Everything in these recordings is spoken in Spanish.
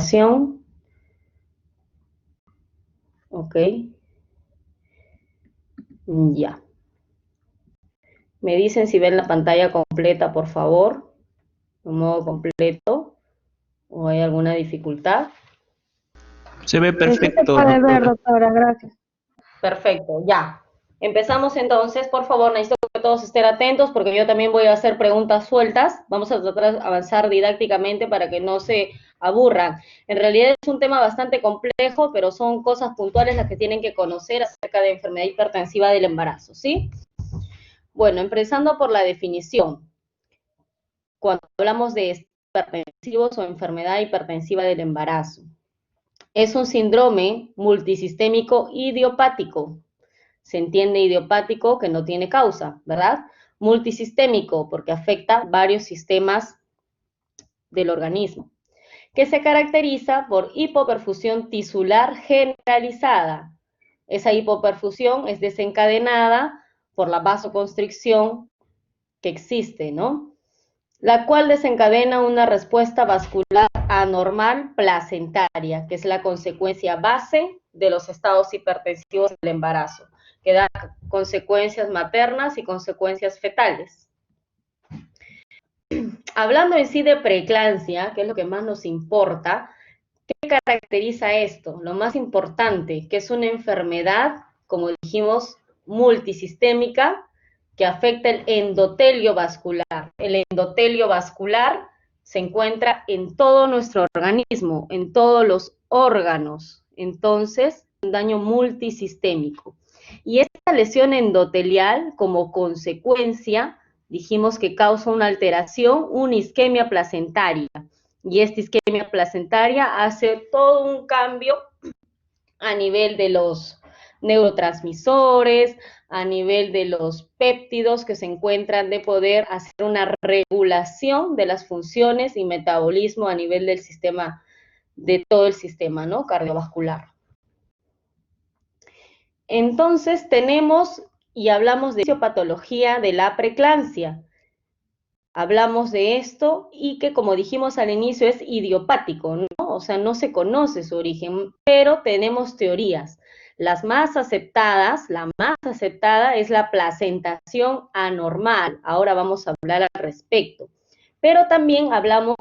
presentación. Ok. Ya. Me dicen si ven la pantalla completa, por favor, en modo completo, o hay alguna dificultad. Se ve Sí se perfecto, puede ver, doctora. doctora, gracias. Perfecto, ya. Empezamos entonces, por favor, necesito que todos estén atentos porque yo también voy a hacer preguntas sueltas. Vamos a tratar de avanzar didácticamente para que no se aburran. En realidad es un tema bastante complejo, pero son cosas puntuales las que tienen que conocer acerca de enfermedad hipertensiva del embarazo, ¿sí? Bueno, empezando por la definición. Cuando hablamos de hipertensivos o enfermedad hipertensiva del embarazo, es un síndrome multisistémico idiopático. Se entiende idiopático que no tiene causa, ¿verdad? Multisistémico porque afecta varios sistemas del organismo, que se caracteriza por hipoperfusión tisular generalizada. Esa hipoperfusión es desencadenada por la vasoconstricción que existe, ¿no? La cual desencadena una respuesta vascular anormal placentaria, que es la consecuencia base de los estados hipertensivos del embarazo, que da consecuencias maternas y consecuencias fetales. Hablando en sí de preeclampsia, que es lo que más nos importa, ¿qué caracteriza esto? Lo más importante, que es una enfermedad, como dijimos, multisistémica, que afecta el endotelio vascular. El endotelio vascular se encuentra en todo nuestro organismo, en todos los órganos. Entonces, un daño multisistémico. Y esta lesión endotelial, como consecuencia, dijimos que causa una alteración, una isquemia placentaria. Y esta isquemia placentaria hace todo un cambio a nivel de los neurotransmisores, a nivel de los péptidos que se encuentran, de poder hacer una regulación de las funciones y metabolismo a nivel del sistema, de todo el sistema, ¿no? Cardiovascular. Entonces tenemos y hablamos de fisiopatología de la preeclampsia. Hablamos de esto y que, como dijimos al inicio, es idiopático, ¿no? O sea, no se conoce su origen, pero tenemos teorías. Las más aceptadas, la más aceptada es la placentación anormal. Ahora vamos a hablar al respecto. Pero también hablamos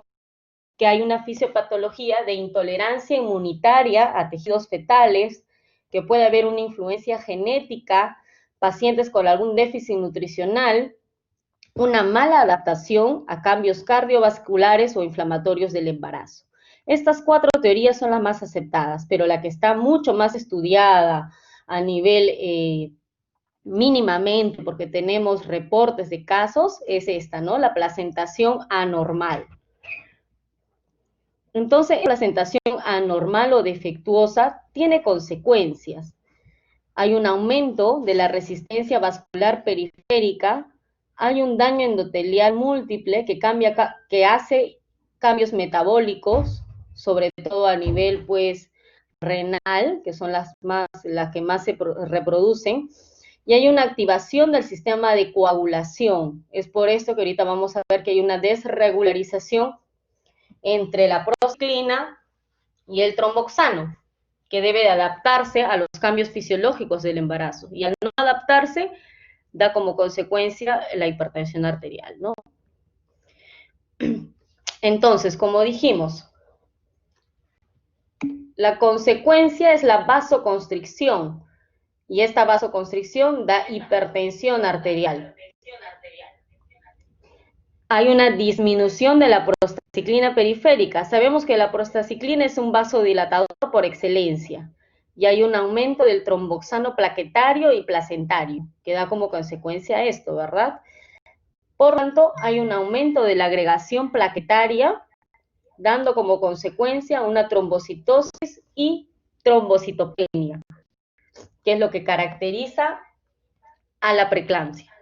que hay una fisiopatología de intolerancia inmunitaria a tejidos fetales, que puede haber una influencia genética, pacientes con algún déficit nutricional, una mala adaptación a cambios cardiovasculares o inflamatorios del embarazo. Estas 4 teorías son las más aceptadas, pero la que está mucho más estudiada a nivel mínimamente, porque tenemos reportes de casos, es esta, ¿no? La placentación anormal. Entonces, la placentación anormal o defectuosa tiene consecuencias. Hay un aumento de la resistencia vascular periférica, hay un daño endotelial múltiple que hace cambios metabólicos, sobre todo a nivel pues renal, que son las que más se reproducen, y hay una activación del sistema de coagulación. Es por esto que ahorita vamos a ver que hay una desregularización entre la prostaciclina y el tromboxano, que debe de adaptarse a los cambios fisiológicos del embarazo. Y al no adaptarse, da como consecuencia la hipertensión arterial, ¿no? Entonces, como dijimos, la consecuencia es la vasoconstricción, y esta vasoconstricción da hipertensión arterial. Hay una disminución de la prostaciclina periférica. Sabemos que la prostaciclina es un vasodilatador por excelencia, y hay un aumento del tromboxano plaquetario y placentario, que da como consecuencia esto, ¿verdad? Por lo tanto, hay un aumento de la agregación plaquetaria, dando como consecuencia una trombocitosis y trombocitopenia, que es lo que caracteriza a la preeclampsia.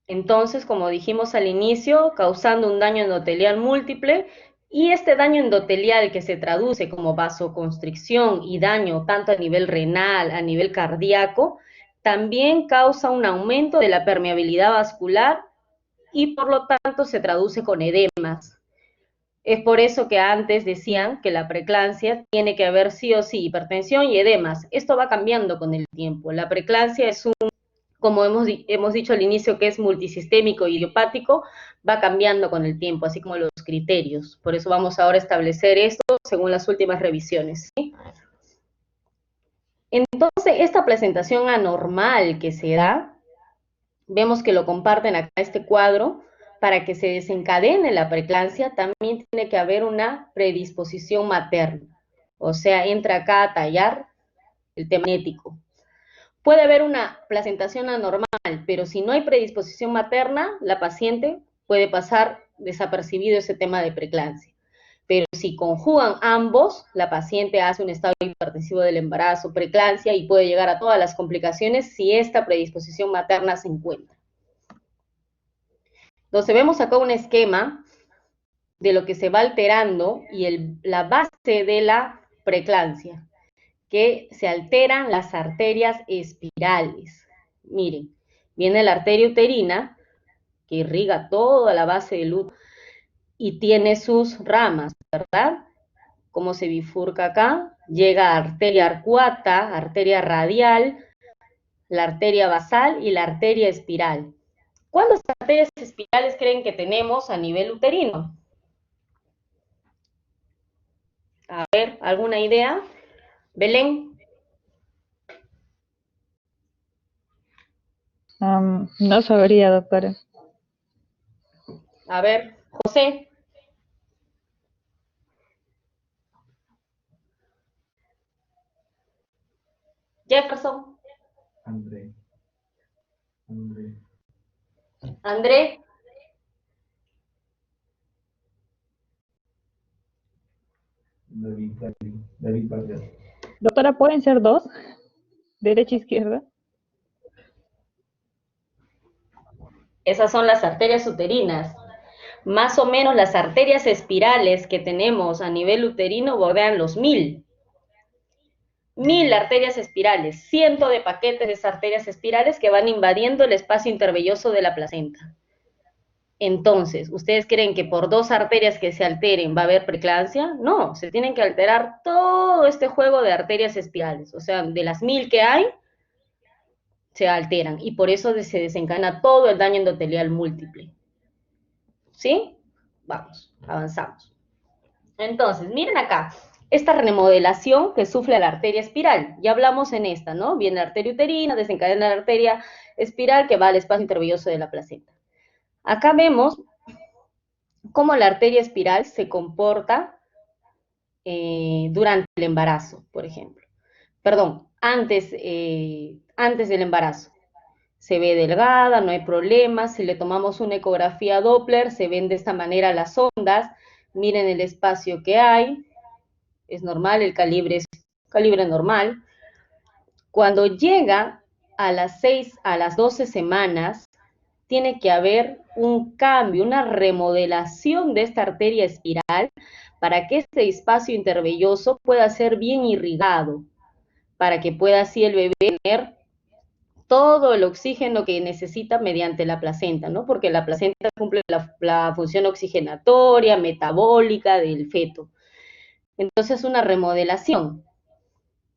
Entonces, como dijimos al inicio, causando un daño endotelial múltiple, y este daño endotelial que se traduce como vasoconstricción y daño tanto a nivel renal, a nivel cardíaco, también causa un aumento de la permeabilidad vascular y por lo tanto se traduce con edemas. Es por eso que antes decían que la preeclampsia tiene que haber sí o sí hipertensión y edemas. Esto va cambiando con el tiempo. La preeclampsia es como hemos dicho al inicio, que es multisistémico y idiopático, va cambiando con el tiempo, así como los criterios. Por eso vamos ahora a establecer esto según las últimas revisiones, ¿sí? Entonces, esta presentación anormal que se da, vemos que lo comparten acá este cuadro, para que se desencadene la preeclampsia también tiene que haber una predisposición materna. O sea, entra acá a tallar el tema genético. Puede haber una placentación anormal, pero si no hay predisposición materna, la paciente puede pasar desapercibido ese tema de preeclampsia. Pero si conjugan ambos, la paciente hace un estado hipertensivo del embarazo, preeclampsia y puede llegar a todas las complicaciones si esta predisposición materna se encuentra. Entonces vemos acá un esquema de lo que se va alterando y la base de la preeclampsia, que se alteran las arterias espirales. Miren, viene la arteria uterina, que irriga toda la base del útero y tiene sus ramas, ¿verdad? Como se bifurca acá, llega a arteria arcuata, arteria radial, la arteria basal y la arteria espiral. ¿Cuántas arterias espirales creen que tenemos a nivel uterino? A ver, ¿alguna idea? Belén. No sabría, doctora. A ver, José. Jefferson. André. André. David Vargas. Doctora, ¿pueden ser dos? ¿Derecha e izquierda? Esas son las arterias uterinas. Más o menos las arterias espirales que tenemos a nivel uterino bordean los 1000. 1000 arterias espirales, 100 de paquetes de esas arterias espirales que van invadiendo el espacio intervelloso de la placenta. Entonces, ¿ustedes creen que por 2 arterias que se alteren va a haber preeclampsia? No, se tienen que alterar todo este juego de arterias espirales. O sea, de las 1000 que hay, se alteran. Y por eso se desencadena todo el daño endotelial múltiple. ¿Sí? Vamos, avanzamos. Entonces, miren acá, esta remodelación que sufre la arteria espiral. Ya hablamos en esta, ¿no? Viene la arteria uterina, desencadena la arteria espiral que va al espacio intervelloso de la placenta. Acá vemos cómo la arteria espiral se comporta durante el embarazo, por ejemplo. Perdón, antes del embarazo. Se ve delgada, no hay problema. Si le tomamos una ecografía Doppler, se ven de esta manera las ondas. Miren el espacio que hay. Es normal, el calibre es calibre normal. Cuando llega a las 12 semanas, tiene que haber un cambio, una remodelación de esta arteria espiral para que este espacio intervelloso pueda ser bien irrigado, para que pueda así el bebé tener todo el oxígeno que necesita mediante la placenta, ¿no? Porque la placenta cumple la función oxigenatoria, metabólica del feto. Entonces, una remodelación.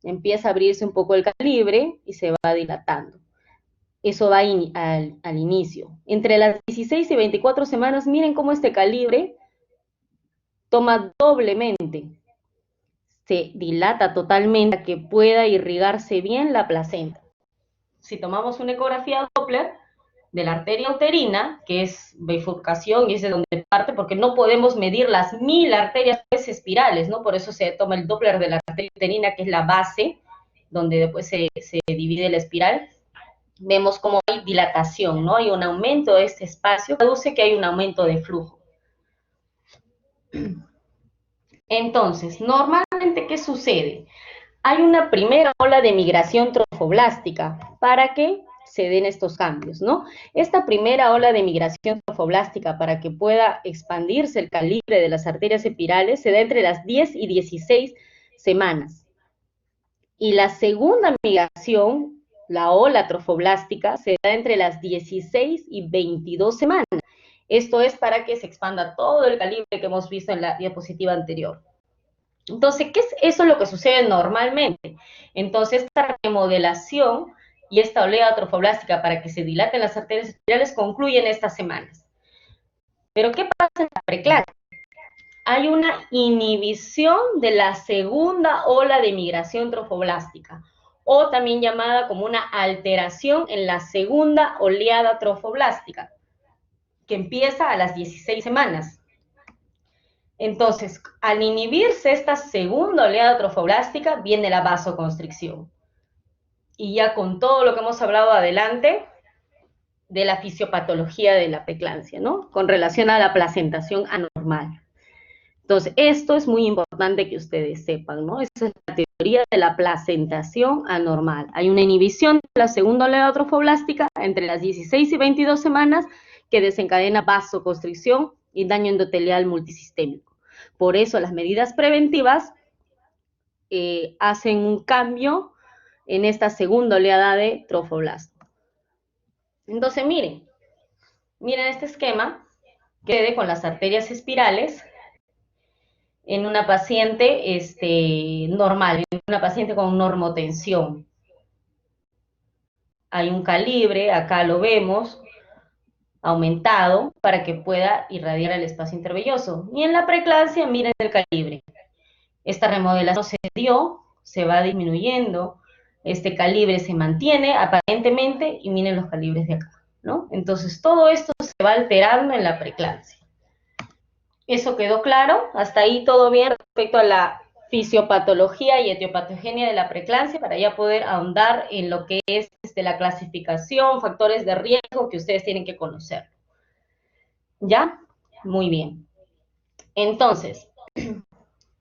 Empieza a abrirse un poco el calibre y se va dilatando. Eso va al inicio. Entre las 16 y 24 semanas, miren cómo este calibre toma doblemente. Se dilata totalmente para que pueda irrigarse bien la placenta. Si tomamos una ecografía Doppler de la arteria uterina, que es bifurcación y es de donde parte, porque no podemos medir las 1000 arterias espirales, ¿no? Por eso se toma el Doppler de la arteria uterina, que es la base, donde después se divide la espiral. Vemos cómo hay dilatación, ¿no? Hay un aumento de este espacio, produce que hay un aumento de flujo. Entonces, normalmente, ¿qué sucede? Hay una primera ola de migración trofoblástica para que se den estos cambios, ¿no? Esta primera ola de migración trofoblástica para que pueda expandirse el calibre de las arterias espirales se da entre las 10 y 16 semanas. Y la segunda migración, la ola trofoblástica, se da entre las 16 y 22 semanas. Esto es para que se expanda todo el calibre que hemos visto en la diapositiva anterior. Entonces, ¿qué es eso lo que sucede normalmente? Entonces, esta remodelación y esta oleada trofoblástica para que se dilaten las arterias espirales concluye en estas semanas. Pero, ¿qué pasa en la preeclampsia? Hay una inhibición de la segunda ola de migración trofoblástica, o también llamada como una alteración en la segunda oleada trofoblástica, que empieza a las 16 semanas. Entonces, al inhibirse esta segunda oleada trofoblástica, viene la vasoconstricción. Y ya con todo lo que hemos hablado adelante de la fisiopatología de la preeclampsia, ¿no? Con relación a la placentación anormal. Entonces, esto es muy importante que ustedes sepan, ¿no? Esa es la teoría de la placentación anormal. Hay una inhibición de la segunda oleada trofoblástica entre las 16 y 22 semanas que desencadena vasoconstricción y daño endotelial multisistémico. Por eso las medidas preventivas hacen un cambio en esta segunda oleada de trofoblastos. Entonces, miren este esquema, quede con las arterias espirales en una paciente normal, en una paciente con normotensión. Hay un calibre, acá lo vemos, aumentado, para que pueda irradiar el espacio intervelloso. Y en la preeclampsia, miren el calibre. Esta remodelación se dio, se va disminuyendo, este calibre se mantiene aparentemente, y miren los calibres de acá, ¿no? Entonces, todo esto se va alterando en la preeclampsia. ¿Eso quedó claro? ¿Hasta ahí todo bien respecto a la fisiopatología y etiopatogenia de la preeclampsia, para ya poder ahondar en lo que es la clasificación, factores de riesgo que ustedes tienen que conocer? ¿Ya? Muy bien. Entonces,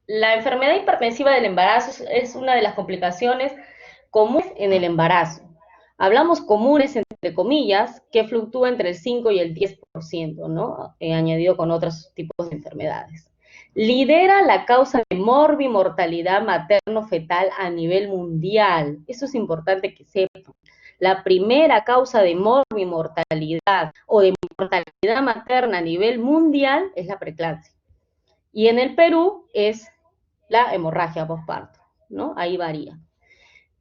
la enfermedad hipertensiva del embarazo es una de las complicaciones comunes en el embarazo. Hablamos comunes, entre comillas, que fluctúa entre el 5 y el 10%, ¿no? Añadido con otros tipos de enfermedades. Lidera la causa de morbimortalidad materno-fetal a nivel mundial. Eso es importante que sepan. La primera causa de morbimortalidad o de mortalidad materna a nivel mundial es la preeclampsia. Y en el Perú es la hemorragia posparto, ¿no? Ahí varía.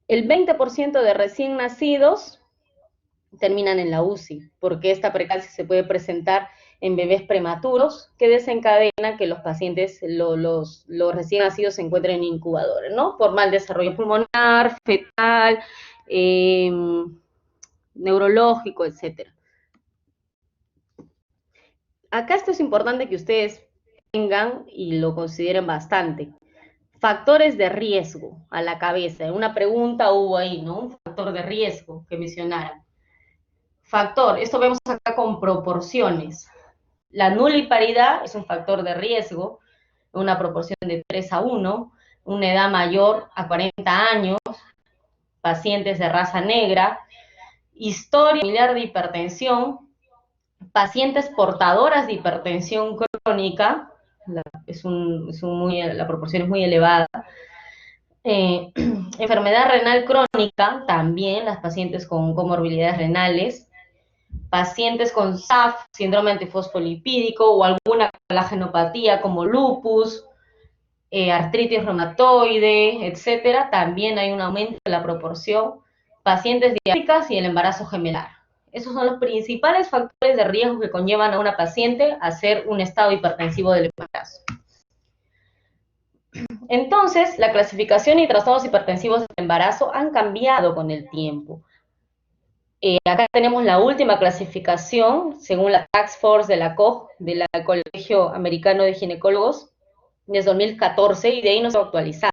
El 20% de recién nacidos terminan en la UCI, porque esta preeclampsia se puede presentar en bebés prematuros, que desencadena que los pacientes, los recién nacidos, se encuentren en incubadores, ¿no? Por mal desarrollo pulmonar, fetal, neurológico, etc. Acá esto es importante que ustedes tengan y lo consideren bastante. Factores de riesgo a la cabeza. Una pregunta hubo ahí, ¿no? Un factor de riesgo que mencionaran. Factor, esto vemos acá con proporciones. La nuliparidad es un factor de riesgo, una proporción de 3:1, una edad mayor a 40 años, pacientes de raza negra, historia familiar de hipertensión, pacientes portadoras de hipertensión crónica, la proporción es muy elevada. Enfermedad renal crónica, también las pacientes con comorbilidades renales, pacientes con SAF, síndrome antifosfolipídico, o alguna colágenopatía como lupus, artritis reumatoide, etcétera, también hay un aumento de la proporción, pacientes diabéticas y el embarazo gemelar. Esos son los principales factores de riesgo que conllevan a una paciente a hacer un estado hipertensivo del embarazo. Entonces, la clasificación y trastornos hipertensivos del embarazo han cambiado con el tiempo. Acá tenemos la última clasificación, según la Task Force de la COG, del Colegio Americano de Ginecólogos, desde 2014, y de ahí no se va a actualizar.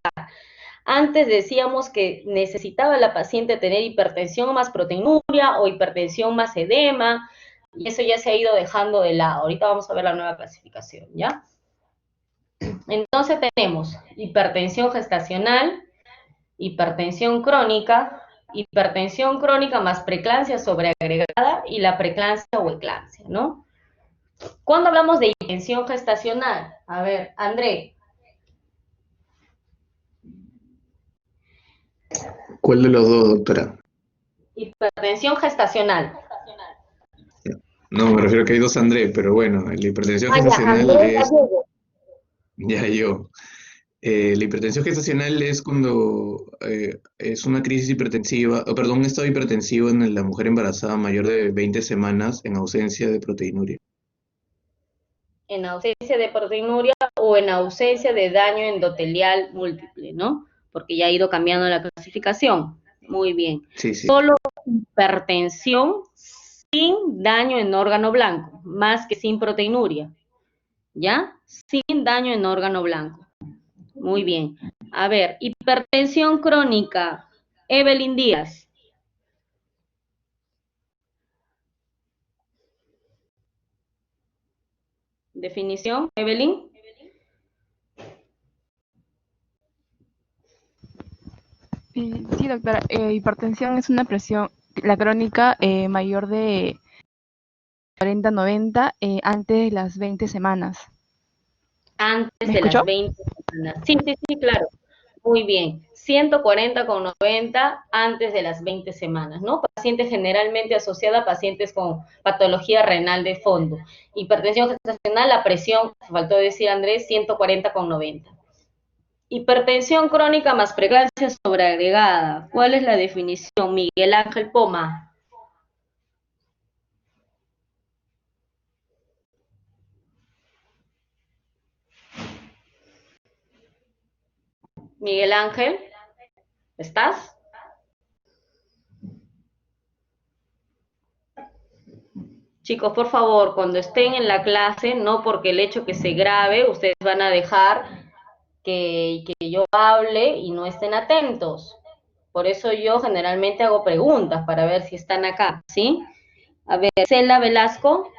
Antes decíamos que necesitaba la paciente tener hipertensión más proteinuria o hipertensión más edema, y eso ya se ha ido dejando de lado. Ahorita vamos a ver la nueva clasificación, ¿ya? Entonces tenemos hipertensión gestacional, hipertensión crónica más preeclampsia sobreagregada y la preeclampsia o eclampsia, ¿no? ¿Cuándo hablamos de hipertensión gestacional? A ver, André. ¿Cuál de los dos, doctora? Hipertensión gestacional. No, me refiero a que hay dos André, pero bueno, la hipertensión Ah, ya, gestacional Andrés es, Gallego. ya yo, la hipertensión gestacional es cuando es una crisis hipertensiva, o perdón, un estado hipertensivo en la mujer embarazada mayor de 20 semanas en ausencia de proteinuria. En ausencia de proteinuria o en ausencia de daño endotelial múltiple, ¿no? Porque ya ha ido cambiando la clasificación. Muy bien. Sí, sí. Solo hipertensión sin daño en órgano blanco, más que sin proteinuria, ¿ya? Sin daño en órgano blanco. Muy bien. A ver, hipertensión crónica, Evelyn Díaz. Definición, Evelyn. Sí, doctora. Hipertensión es una presión, la crónica mayor de 40-90 antes de las 20 semanas. Antes ¿Me de escuchó? las 20 semanas. Sí, sí, sí, claro. Muy bien. 140,90 antes de las 20 semanas, ¿no? Paciente generalmente asociada a pacientes con patología renal de fondo. Hipertensión gestacional, la presión, faltó decir Andrés, 140,90. Hipertensión crónica más preeclampsia sobreagregada. ¿Cuál es la definición? Miguel Ángel Poma. Miguel Ángel, ¿estás? Chicos, por favor, cuando estén en la clase, no porque el hecho que se grabe, ustedes van a dejar que yo hable y no estén atentos. Por eso yo generalmente hago preguntas para ver si están acá, ¿sí? A ver, Cela Velasco.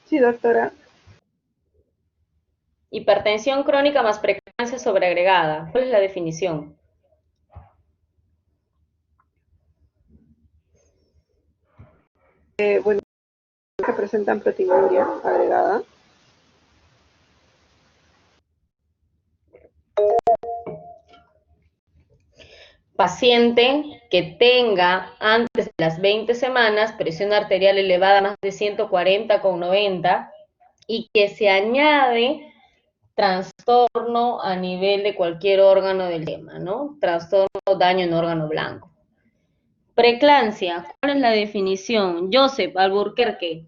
Sí, doctora. Hipertensión crónica más preeclampsia sobreagregada. ¿Cuál es la definición? Bueno, que presentan proteinuria agregada. Paciente que tenga antes de las 20 semanas presión arterial elevada más de 140,90 y que se añade trastorno a nivel de cualquier órgano del sistema, ¿no? Trastorno o daño en órgano blanco. Preeclampsia, ¿cuál es la definición? Joseph Alburquerque.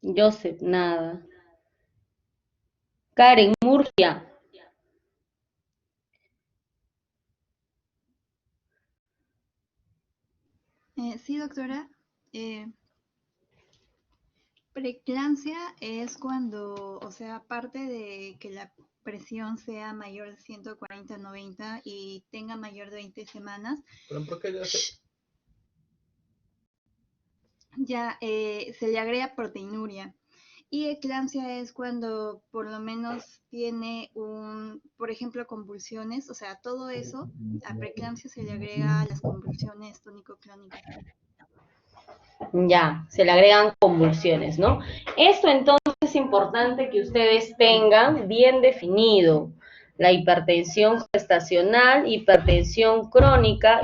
Joseph, nada. Karen Murgia. Sí, doctora. Preeclampsia es cuando, o sea, aparte de que la presión sea mayor de 140-90 y tenga mayor de 20 semanas, ya se le agrega proteinuria. Y eclampsia es cuando por lo menos tiene por ejemplo, convulsiones, o sea, todo eso, a preeclampsia se le agrega las convulsiones tónico-clónicas. Ya, se le agregan convulsiones, ¿no? Esto entonces es importante que ustedes tengan bien definido. La hipertensión gestacional, hipertensión crónica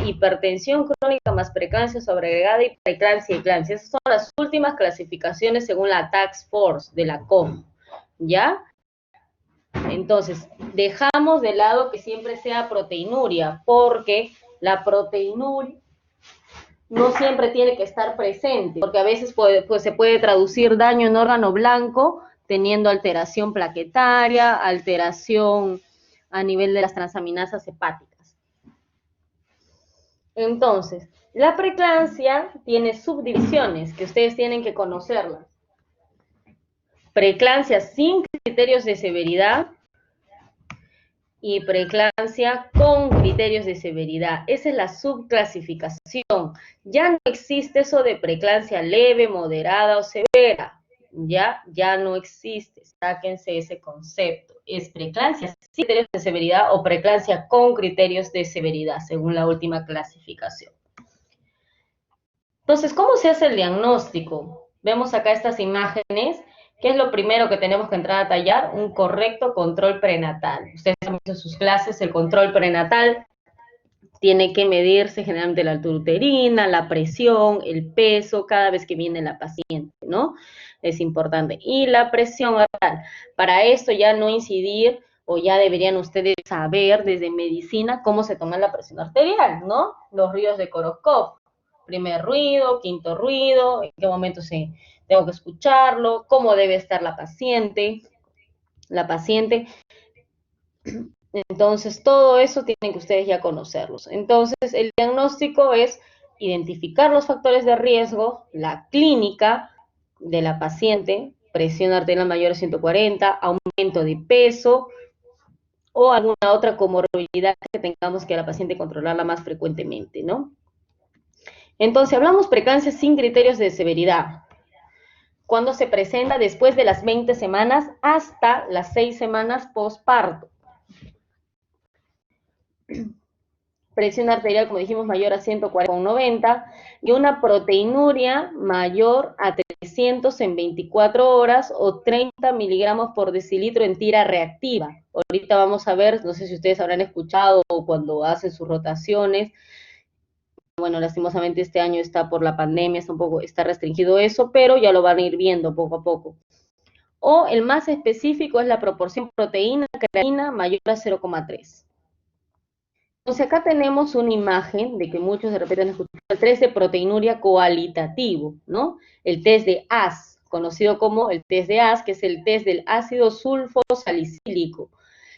más preeclampsia sobreagregada y preeclampsia y eclampsia. Esas son las últimas clasificaciones según la Task Force de la COM, ¿ya? Entonces, dejamos de lado que siempre sea proteinuria, porque la proteinuria no siempre tiene que estar presente, porque a veces se puede traducir daño en órgano blanco teniendo alteración plaquetaria, alteración a nivel de las transaminasas hepáticas. Entonces, la preeclampsia tiene subdivisiones que ustedes tienen que conocerlas. Preeclampsia sin criterios de severidad y preeclampsia con criterios de severidad. Esa es la subclasificación. Ya no existe eso de preeclampsia leve, moderada o severa. Ya no existe. Sáquense ese concepto. Es preeclampsia sin criterios de severidad o preeclampsia con criterios de severidad, según la última clasificación. Entonces, ¿cómo se hace el diagnóstico? Vemos acá estas imágenes. ¿Qué es lo primero que tenemos que entrar a tallar? Un correcto control prenatal. Ustedes han visto en sus clases el control prenatal. Tiene que medirse generalmente la altura uterina, la presión, el peso, cada vez que viene la paciente, ¿no? Es importante. Y la presión arterial. Para esto ya no incidir, o ya deberían ustedes saber desde medicina cómo se toma la presión arterial, ¿no? Los ruidos de Korokov. Primer ruido, quinto ruido, en qué momento tengo que escucharlo, cómo debe estar la paciente. Entonces, todo eso tienen que ustedes ya conocerlos. Entonces, el diagnóstico es identificar los factores de riesgo, la clínica de la paciente, presión arterial mayor a 140, aumento de peso o alguna otra comorbilidad que tengamos que a la paciente controlarla más frecuentemente, ¿no? Entonces, hablamos preeclampsia sin criterios de severidad. Cuando se presenta después de las 20 semanas hasta las 6 semanas postparto. Presión arterial, como dijimos, mayor a 140/90 y una proteinuria mayor a 300 en 24 horas o 30 miligramos por decilitro en tira reactiva. Ahorita vamos a ver, no sé si ustedes habrán escuchado cuando hacen sus rotaciones. Bueno, lastimosamente este año está por la pandemia, está restringido eso, pero ya lo van a ir viendo poco a poco. O el más específico es la proporción proteína-creatinina mayor a 0,3. Entonces acá tenemos una imagen de que muchos de repente han escuchado el test de proteinuria cualitativo, ¿no? El test de AS, conocido como el test de AS, que es el test del ácido sulfosalicílico.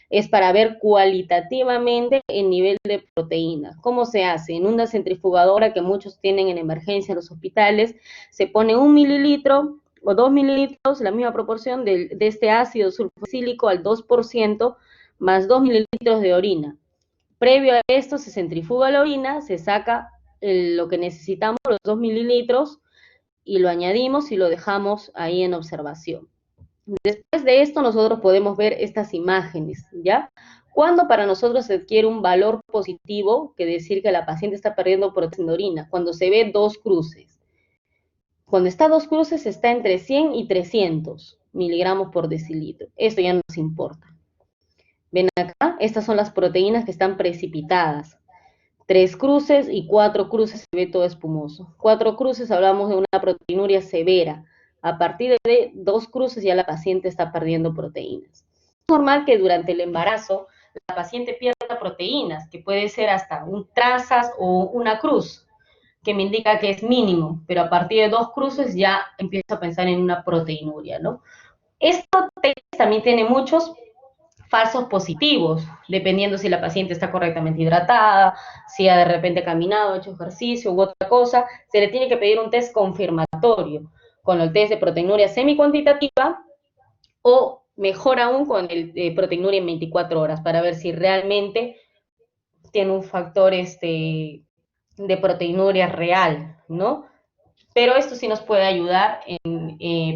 Es para ver cualitativamente el nivel de proteína. ¿Cómo se hace? En una centrifugadora que muchos tienen en emergencia en los hospitales, se pone 1 mililitro o 2 mililitros, la misma proporción de este ácido sulfosalicílico al 2%, más 2 mililitros de orina. Previo a esto se centrifuga la orina, se saca lo que necesitamos, los 2 mililitros, y lo añadimos y lo dejamos ahí en observación. Después de esto nosotros podemos ver estas imágenes, ¿ya? ¿Cuándo para nosotros se adquiere un valor positivo, que decir que la paciente está perdiendo proteína de orina? Cuando se ve 2 cruces. Cuando está 2 cruces está entre 100 y 300 miligramos por decilitro. Esto ya no nos importa. ¿Ven acá? Estas son las proteínas que están precipitadas. 3 cruces y 4 cruces se ve todo espumoso. 4 cruces hablamos de una proteinuria severa. A partir de 2 cruces ya la paciente está perdiendo proteínas. Es normal que durante el embarazo la paciente pierda proteínas, que puede ser hasta un trazas o una cruz, que me indica que es mínimo, pero a partir de 2 cruces ya empiezo a pensar en una proteinuria, ¿no? Esto también tiene muchos falsos positivos, dependiendo si la paciente está correctamente hidratada, si ha de repente caminado, hecho ejercicio u otra cosa, se le tiene que pedir un test confirmatorio, con el test de proteinuria semicuantitativa, o mejor aún con el de proteinuria en 24 horas, para ver si realmente tiene un factor de proteinuria real, ¿no? Pero esto sí nos puede ayudar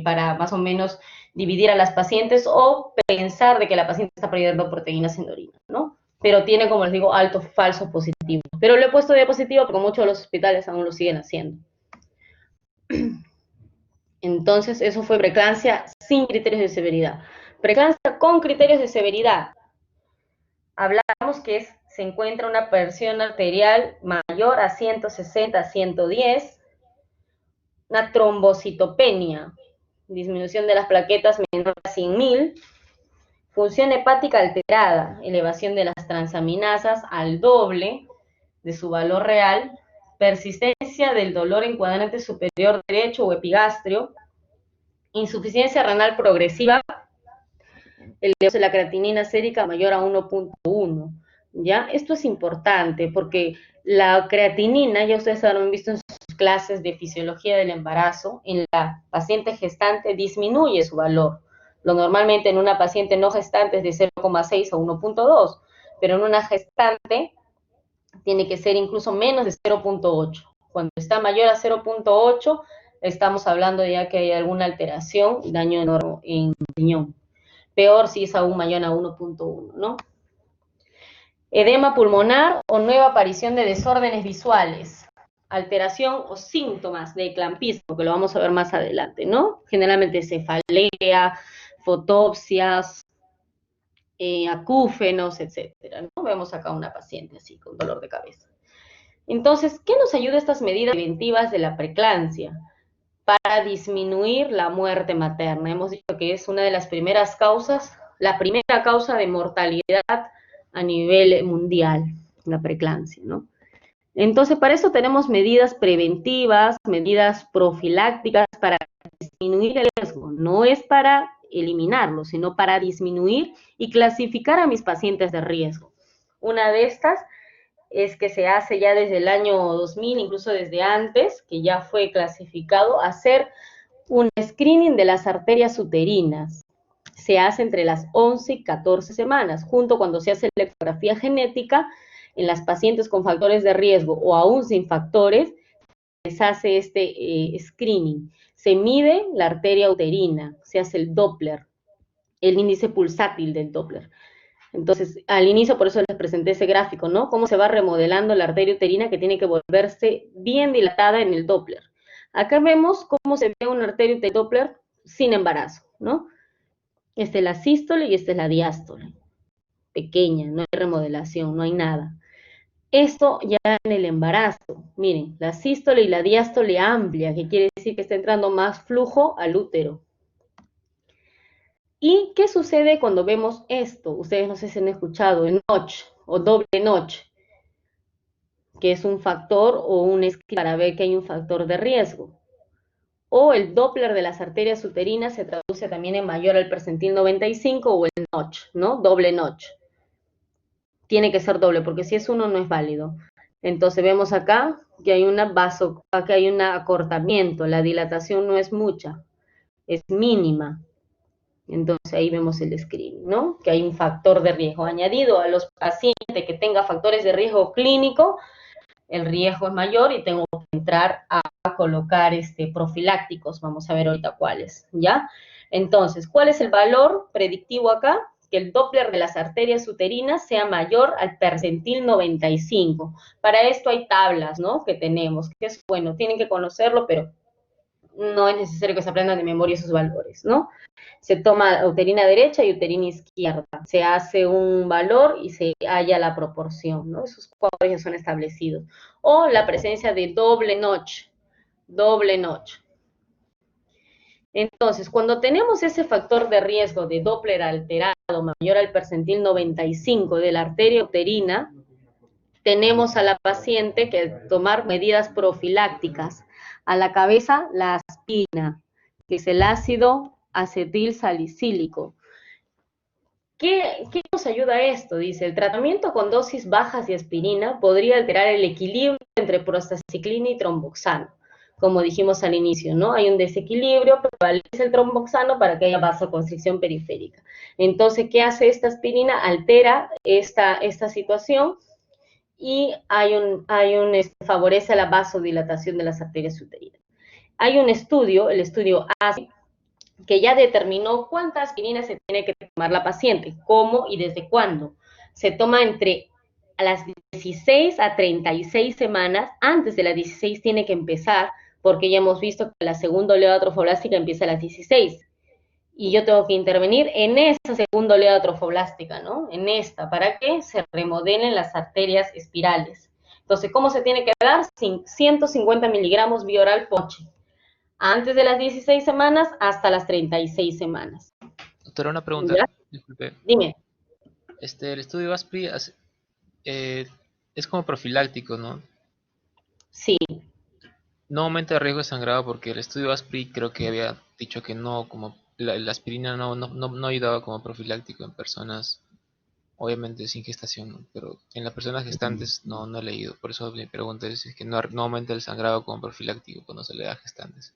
para más o menos dividir a las pacientes o pensar de que la paciente está perdiendo proteínas en la orina, ¿no? Pero tiene, como les digo, altos falsos positivos. Pero lo he puesto de diapositiva porque muchos de los hospitales aún lo siguen haciendo. Entonces, eso fue preeclampsia sin criterios de severidad. Preeclampsia con criterios de severidad. Hablamos que se encuentra una presión arterial mayor a 160 a 110, una trombocitopenia, disminución de las plaquetas menor a 100.000, función hepática alterada, elevación de las transaminasas al doble de su valor real, persistencia del dolor en cuadrante superior derecho o epigastrio, insuficiencia renal progresiva, elevación de la creatinina sérica mayor a 1.1, ¿ya? Esto es importante porque la creatinina, ya ustedes habrán visto en sus clases de fisiología del embarazo, en la paciente gestante disminuye su valor. Lo normalmente en una paciente no gestante es de 0,6 a 1.2, pero en una gestante tiene que ser incluso menos de 0.8. Cuando está mayor a 0.8, estamos hablando ya que hay alguna alteración, daño enorme en el riñón. Peor si es aún mayor a 1.1, ¿no? Edema pulmonar o nueva aparición de desórdenes visuales. alteración o síntomas de eclampismo, que lo vamos a ver más adelante, ¿no? Generalmente cefalea, fotopsias, acúfenos, etcétera, ¿no? Vemos acá una paciente así, con dolor de cabeza. Entonces, ¿qué nos ayuda estas medidas preventivas de la preeclampsia? Para disminuir la muerte materna. Hemos dicho que es una de las primeras causas, la primera causa de mortalidad a nivel mundial, la preeclampsia, ¿no? Entonces, para eso tenemos medidas preventivas, medidas profilácticas para disminuir el riesgo. No es para eliminarlo, sino para disminuir y clasificar a mis pacientes de riesgo. Una de estas es que se hace ya desde el año 2000, incluso desde antes, que ya fue clasificado, hacer un screening de las arterias uterinas. Se hace entre las 11 y 14 semanas, junto cuando se hace la ecografía genética en las pacientes con factores de riesgo o aún sin factores, se hace este screening. Se mide la arteria uterina, se hace el Doppler, el índice pulsátil del Doppler. Entonces, al inicio, por eso les presenté ese gráfico, ¿no? Cómo se va remodelando la arteria uterina que tiene que volverse bien dilatada en el Doppler. Acá vemos cómo se ve una arteria uterina Doppler sin embarazo, ¿no? Esta es la sístole y esta es la diástole. Pequeña, no hay remodelación, no hay nada. Esto ya en el embarazo, miren, la sístole y la diástole amplia, que quiere decir que está entrando más flujo al útero. ¿Y qué sucede cuando vemos esto? Ustedes no sé si han escuchado el notch o doble notch, que es un factor o un esquema para ver que hay un factor de riesgo. O el Doppler de las arterias uterinas se traduce también en mayor al percentil 95 o el notch, ¿no? Doble notch. Tiene que ser doble, porque si es uno no es válido. Entonces vemos acá que hay que hay un acortamiento, la dilatación no es mucha, es mínima. Entonces ahí vemos el screening, ¿no? Que hay un factor de riesgo añadido a los pacientes que tengan factores de riesgo clínico, el riesgo es mayor y tengo que entrar a colocar profilácticos, vamos a ver ahorita cuáles, ¿ya? Entonces, ¿cuál es el valor predictivo acá? Que el Doppler de las arterias uterinas sea mayor al percentil 95. Para esto hay tablas, ¿no? Que tenemos, que es bueno, tienen que conocerlo, pero no es necesario que se aprendan de memoria esos valores, ¿no? Se toma uterina derecha y uterina izquierda, se hace un valor y se halla la proporción, ¿no? Esos cuadros ya son establecidos. O la presencia de doble notch, doble notch. Entonces, cuando tenemos ese factor de riesgo de Doppler alterado mayor al percentil 95 de la arteria uterina, tenemos a la paciente que tomar medidas profilácticas. A la cabeza, la aspirina, que es el ácido acetil salicílico. ¿Qué nos ayuda esto? Dice, el tratamiento con dosis bajas de aspirina podría alterar el equilibrio entre prostaciclina y tromboxano. Como dijimos al inicio, ¿no? Hay un desequilibrio, prevalece el tromboxano para que haya vasoconstricción periférica. Entonces, ¿qué hace esta aspirina? Altera esta situación y favorece la vasodilatación de las arterias uterinas. Hay un estudio, el estudio ASI, que ya determinó cuánta aspirina se tiene que tomar la paciente, cómo y desde cuándo. Se toma entre a las 16 a 36 semanas, antes de las 16 tiene que empezar, porque ya hemos visto que la segunda oleada trofoblástica empieza a las 16, y yo tengo que intervenir en esa segunda oleada trofoblástica, ¿no? En esta, para que se remodelen las arterias espirales. Entonces, ¿cómo se tiene que dar? 150 miligramos vía oral por noche, antes de las 16 semanas hasta las 36 semanas. Doctora, una pregunta. ¿Ya? Disculpe. Dime. El estudio ASPRI es como profiláctico, ¿no? Sí. No aumenta el riesgo de sangrado porque el estudio ASPRI creo que había dicho que no, como la aspirina no ayudaba como profiláctico en personas, obviamente sin gestación, ¿no? Pero en las personas gestantes no he leído. Por eso mi pregunta es que no aumenta el sangrado como profiláctico cuando se le da a gestantes.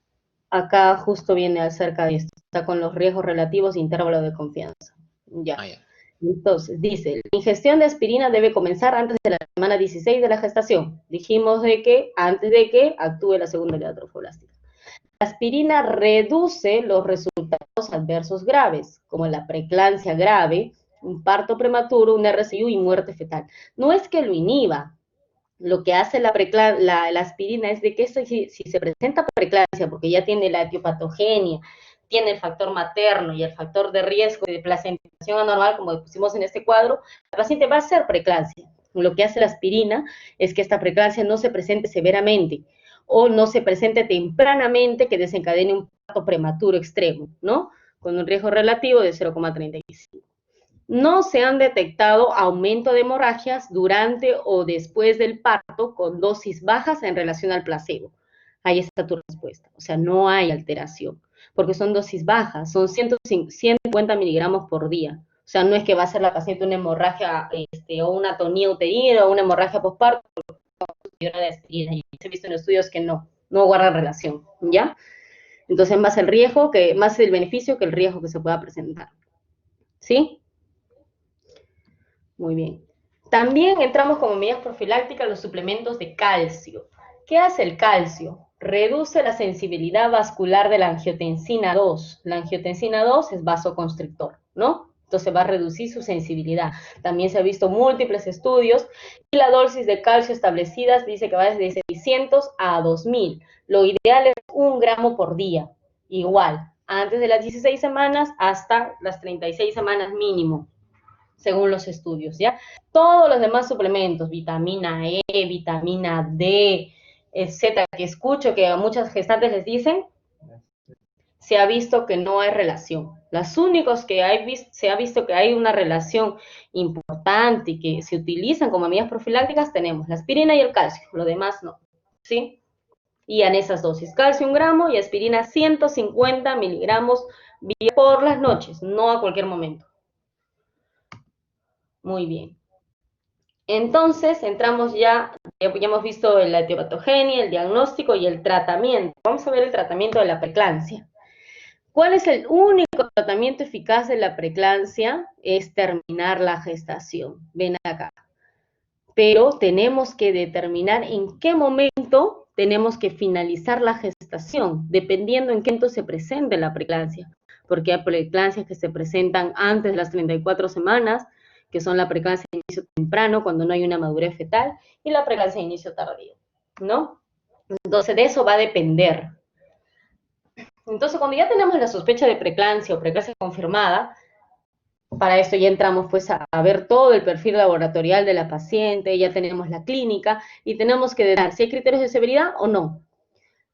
Acá justo viene acerca de esto, está con los riesgos relativos e intervalo de confianza. Ya. Ya. Entonces, dice, la ingestión de aspirina debe comenzar antes de la semana 16 de la gestación. Dijimos de que antes de que actúe la segunda oleada trofoblástica. La aspirina reduce los resultados adversos graves, como la preeclampsia grave, un parto prematuro, un RCIU y muerte fetal. No es que lo inhiba, Lo que hace la aspirina es de que si se presenta preeclampsia, porque ya tiene la etiopatogenia, tiene el factor materno y el factor de riesgo de placentación anormal, como pusimos en este cuadro, la paciente va a ser preeclampsia. Lo que hace la aspirina es que esta preeclampsia no se presente severamente o no se presente tempranamente que desencadene un parto prematuro extremo, ¿no? Con un riesgo relativo de 0,35. No se han detectado aumento de hemorragias durante o después del parto con dosis bajas en relación al placebo. Ahí está tu respuesta. O sea, no hay alteración, porque son dosis bajas, son 150 miligramos por día. O sea, no es que va a ser la paciente una hemorragia o una atonía uterina o una hemorragia postparto, de aspirina. Y se ha visto en estudios que no guardan relación, ¿ya? Entonces, más el riesgo, más el beneficio que el riesgo que se pueda presentar. ¿Sí? Muy bien. También entramos como medidas profilácticas los suplementos de calcio. ¿Qué hace el calcio? Reduce la sensibilidad vascular de la angiotensina 2. La angiotensina 2 es vasoconstrictor, ¿no? Entonces va a reducir su sensibilidad. También se ha visto múltiples estudios y la dosis de calcio establecidas dice que va desde 600 a 2000. Lo ideal es 1 gramo por día. Igual, antes de las 16 semanas hasta las 36 semanas mínimo, según los estudios, ¿ya? Todos los demás suplementos, vitamina E, vitamina D, etcétera, que escucho que a muchas gestantes les dicen, se ha visto que no hay relación. Los únicos que se ha visto que hay una relación importante y que se utilizan como medidas profilácticas tenemos la aspirina y el calcio, lo demás no, ¿sí? Y en esas dosis, calcio 1 gramo y aspirina 150 miligramos por las noches, no a cualquier momento. Muy bien. Entonces, entramos ya hemos visto la etiopatogenia, el diagnóstico y el tratamiento. Vamos a ver el tratamiento de la preeclampsia. ¿Cuál es el único tratamiento eficaz de la preeclampsia? Es terminar la gestación. Ven acá. Pero tenemos que determinar en qué momento tenemos que finalizar la gestación, dependiendo en qué momento se presente la preeclampsia. Porque hay preeclampsias que se presentan antes de las 34 semanas, que son la preeclampsia de inicio temprano, cuando no hay una madurez fetal, y la preeclampsia de inicio tardío, ¿no? Entonces, de eso va a depender. Entonces, cuando ya tenemos la sospecha de preeclampsia o preeclampsia confirmada, para esto ya entramos pues a ver todo el perfil laboratorial de la paciente, ya tenemos la clínica, y tenemos que determinar si hay criterios de severidad o no.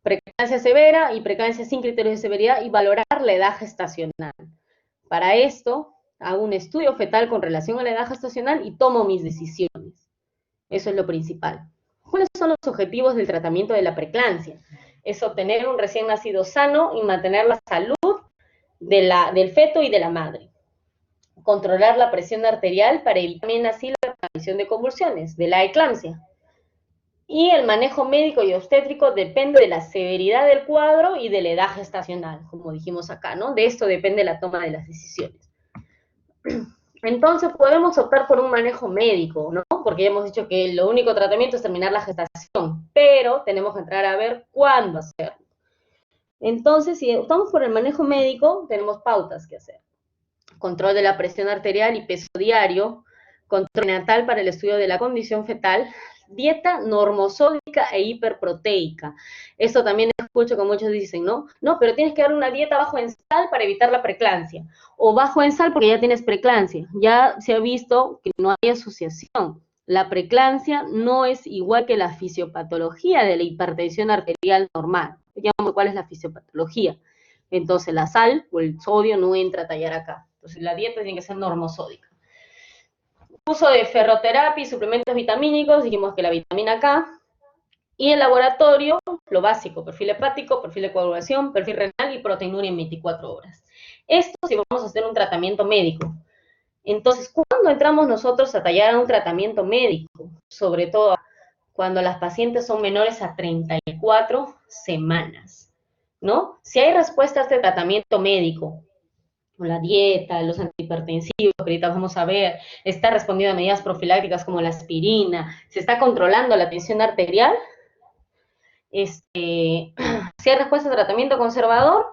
Preeclampsia severa y preeclampsia sin criterios de severidad, y valorar la edad gestacional. Para esto, hago un estudio fetal con relación a la edad gestacional y tomo mis decisiones. Eso es lo principal. ¿Cuáles son los objetivos del tratamiento de la preeclampsia? Es obtener un recién nacido sano y mantener la salud del feto y de la madre. Controlar la presión arterial para evitar también así la aparición de convulsiones, de la eclampsia. Y el manejo médico y obstétrico depende de la severidad del cuadro y de la edad gestacional, como dijimos acá, ¿no? De esto depende la toma de las decisiones. Entonces podemos optar por un manejo médico, ¿no? Porque ya hemos dicho que lo único tratamiento es terminar la gestación, pero tenemos que entrar a ver cuándo hacerlo. Entonces, si optamos por el manejo médico, tenemos pautas que hacer. Control de la presión arterial y peso diario, control natal para el estudio de la condición fetal, dieta normosódica e hiperproteica. Esto también escucho que muchos dicen, ¿no? No, pero tienes que dar una dieta bajo en sal para evitar la preeclampsia, o bajo en sal porque ya tienes preeclampsia. Ya se ha visto que no hay asociación. La preeclampsia no es igual que la fisiopatología de la hipertensión arterial normal. Digamos, ¿cuál es la fisiopatología? Entonces la sal o el sodio no entra a tallar acá. Entonces la dieta tiene que ser normosódica. Uso de ferroterapia y suplementos vitamínicos, dijimos que la vitamina K. Y el laboratorio, lo básico, perfil hepático, perfil de coagulación, perfil renal y proteinuria en 24 horas. Esto si vamos a hacer un tratamiento médico. Entonces, ¿cuándo entramos nosotros a tallar a un tratamiento médico? Sobre todo cuando las pacientes son menores a 34 semanas, ¿no? Si hay respuesta a este tratamiento médico, la dieta, los antihipertensivos, que ahorita vamos a ver, está respondiendo a medidas profilácticas como la aspirina, se está controlando la tensión arterial, si hay respuesta a tratamiento conservador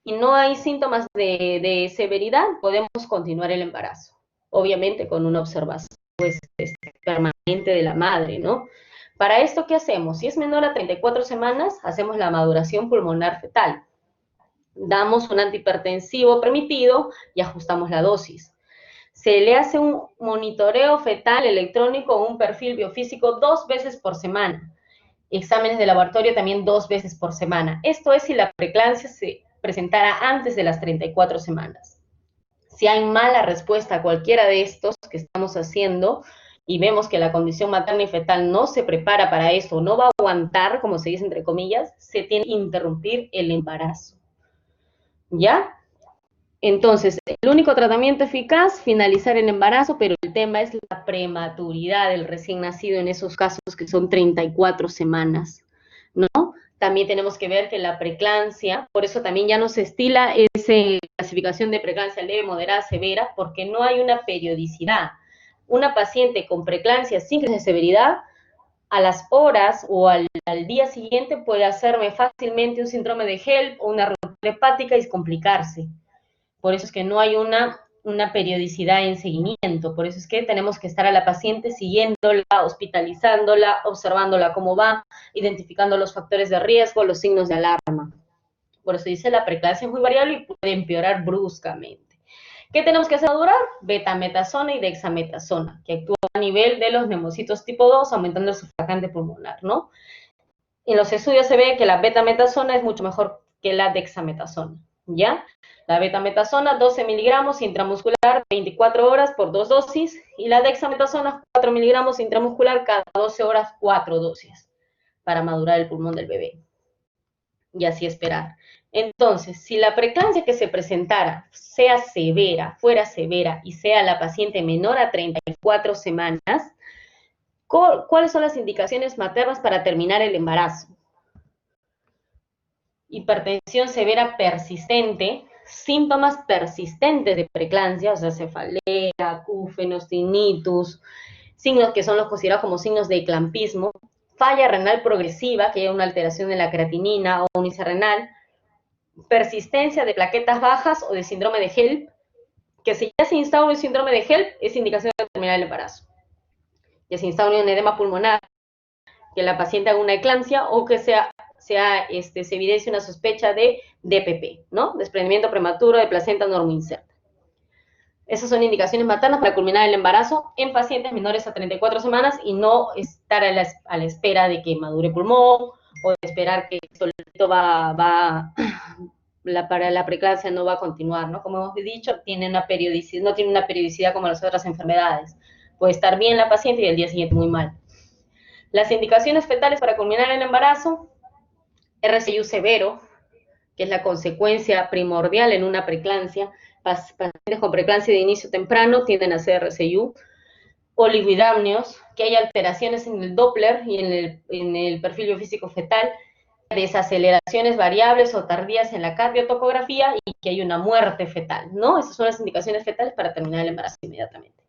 y no hay síntomas de severidad, podemos continuar el embarazo, obviamente con una observación pues, permanente de la madre, ¿no? Para esto, ¿qué hacemos? Si es menor a 34 semanas, hacemos la maduración pulmonar fetal. Damos un antihipertensivo permitido y ajustamos la dosis. Se le hace un monitoreo fetal electrónico o un perfil biofísico 2 veces por semana. Exámenes de laboratorio también 2 veces por semana. Esto es si la preeclampsia se presentara antes de las 34 semanas. Si hay mala respuesta a cualquiera de estos que estamos haciendo y vemos que la condición materna y fetal no se prepara para esto, no va a aguantar, como se dice entre comillas, se tiene que interrumpir el embarazo. ¿Ya? Entonces, el único tratamiento eficaz, finalizar el embarazo, pero el tema es la prematuridad del recién nacido en esos casos que son 34 semanas, ¿no? También tenemos que ver que la preeclampsia, por eso también ya no se estila esa clasificación de preeclampsia leve, moderada, severa, porque no hay una periodicidad. Una paciente con preeclampsia sin crisis de severidad, a las horas o al día siguiente puede hacerme fácilmente un síndrome de HELP o una ruptura hepática y complicarse. Por eso es que no hay una periodicidad en seguimiento, por eso es que tenemos que estar a la paciente siguiéndola, hospitalizándola, observándola cómo va, identificando los factores de riesgo, los signos de alarma. Por eso dice la preeclampsia es muy variable y puede empeorar bruscamente. ¿Qué tenemos que hacer madurar? Betametasona y dexametasona, que actúan a nivel de los neumocitos tipo 2, aumentando el surfactante pulmonar, ¿no? En los estudios se ve que la betametasona es mucho mejor que la dexametasona, ¿ya? La betametasona, 12 miligramos intramuscular, 24 horas por 2 dosis, y la dexametasona, 4 miligramos intramuscular cada 12 horas, 4 dosis, para madurar el pulmón del bebé. Y así esperar. Entonces, si la preeclampsia que se presentara fuera severa, y sea la paciente menor a 34 semanas, ¿cuáles son las indicaciones maternas para terminar el embarazo? Hipertensión severa persistente, síntomas persistentes de preeclampsia, o sea, cefalea, acúfenos, tinnitus, signos que son los considerados como signos de eclampismo, falla renal progresiva, que hay una alteración en la creatinina o unicerrenal, persistencia de plaquetas bajas o de síndrome de HELP, que si ya se instaura un síndrome de HELP, es indicación de terminar el embarazo. Ya se instaura un edema pulmonar, que la paciente haga una eclampsia o que se evidencie una sospecha de DPP, ¿no? Desprendimiento prematuro de placenta normoinserta. Esas son indicaciones maternas para culminar el embarazo en pacientes menores a 34 semanas y no estar a la espera de que madure pulmón o de esperar que esto para la preeclampsia no va a continuar, ¿no? Como hemos dicho, no tiene una periodicidad como las otras enfermedades. Puede estar bien la paciente y el día siguiente muy mal. Las indicaciones fetales para culminar el embarazo, RCU severo, que es la consecuencia primordial en una preeclampsia. Pacientes con preeclampsia de inicio temprano tienden a hacer RCU. Oligohidramnios, que hay alteraciones en el Doppler y en el perfil biofísico fetal, desaceleraciones variables o tardías en la cardiotocografía y que hay una muerte fetal, ¿no? Esas son las indicaciones fetales para terminar el embarazo inmediatamente.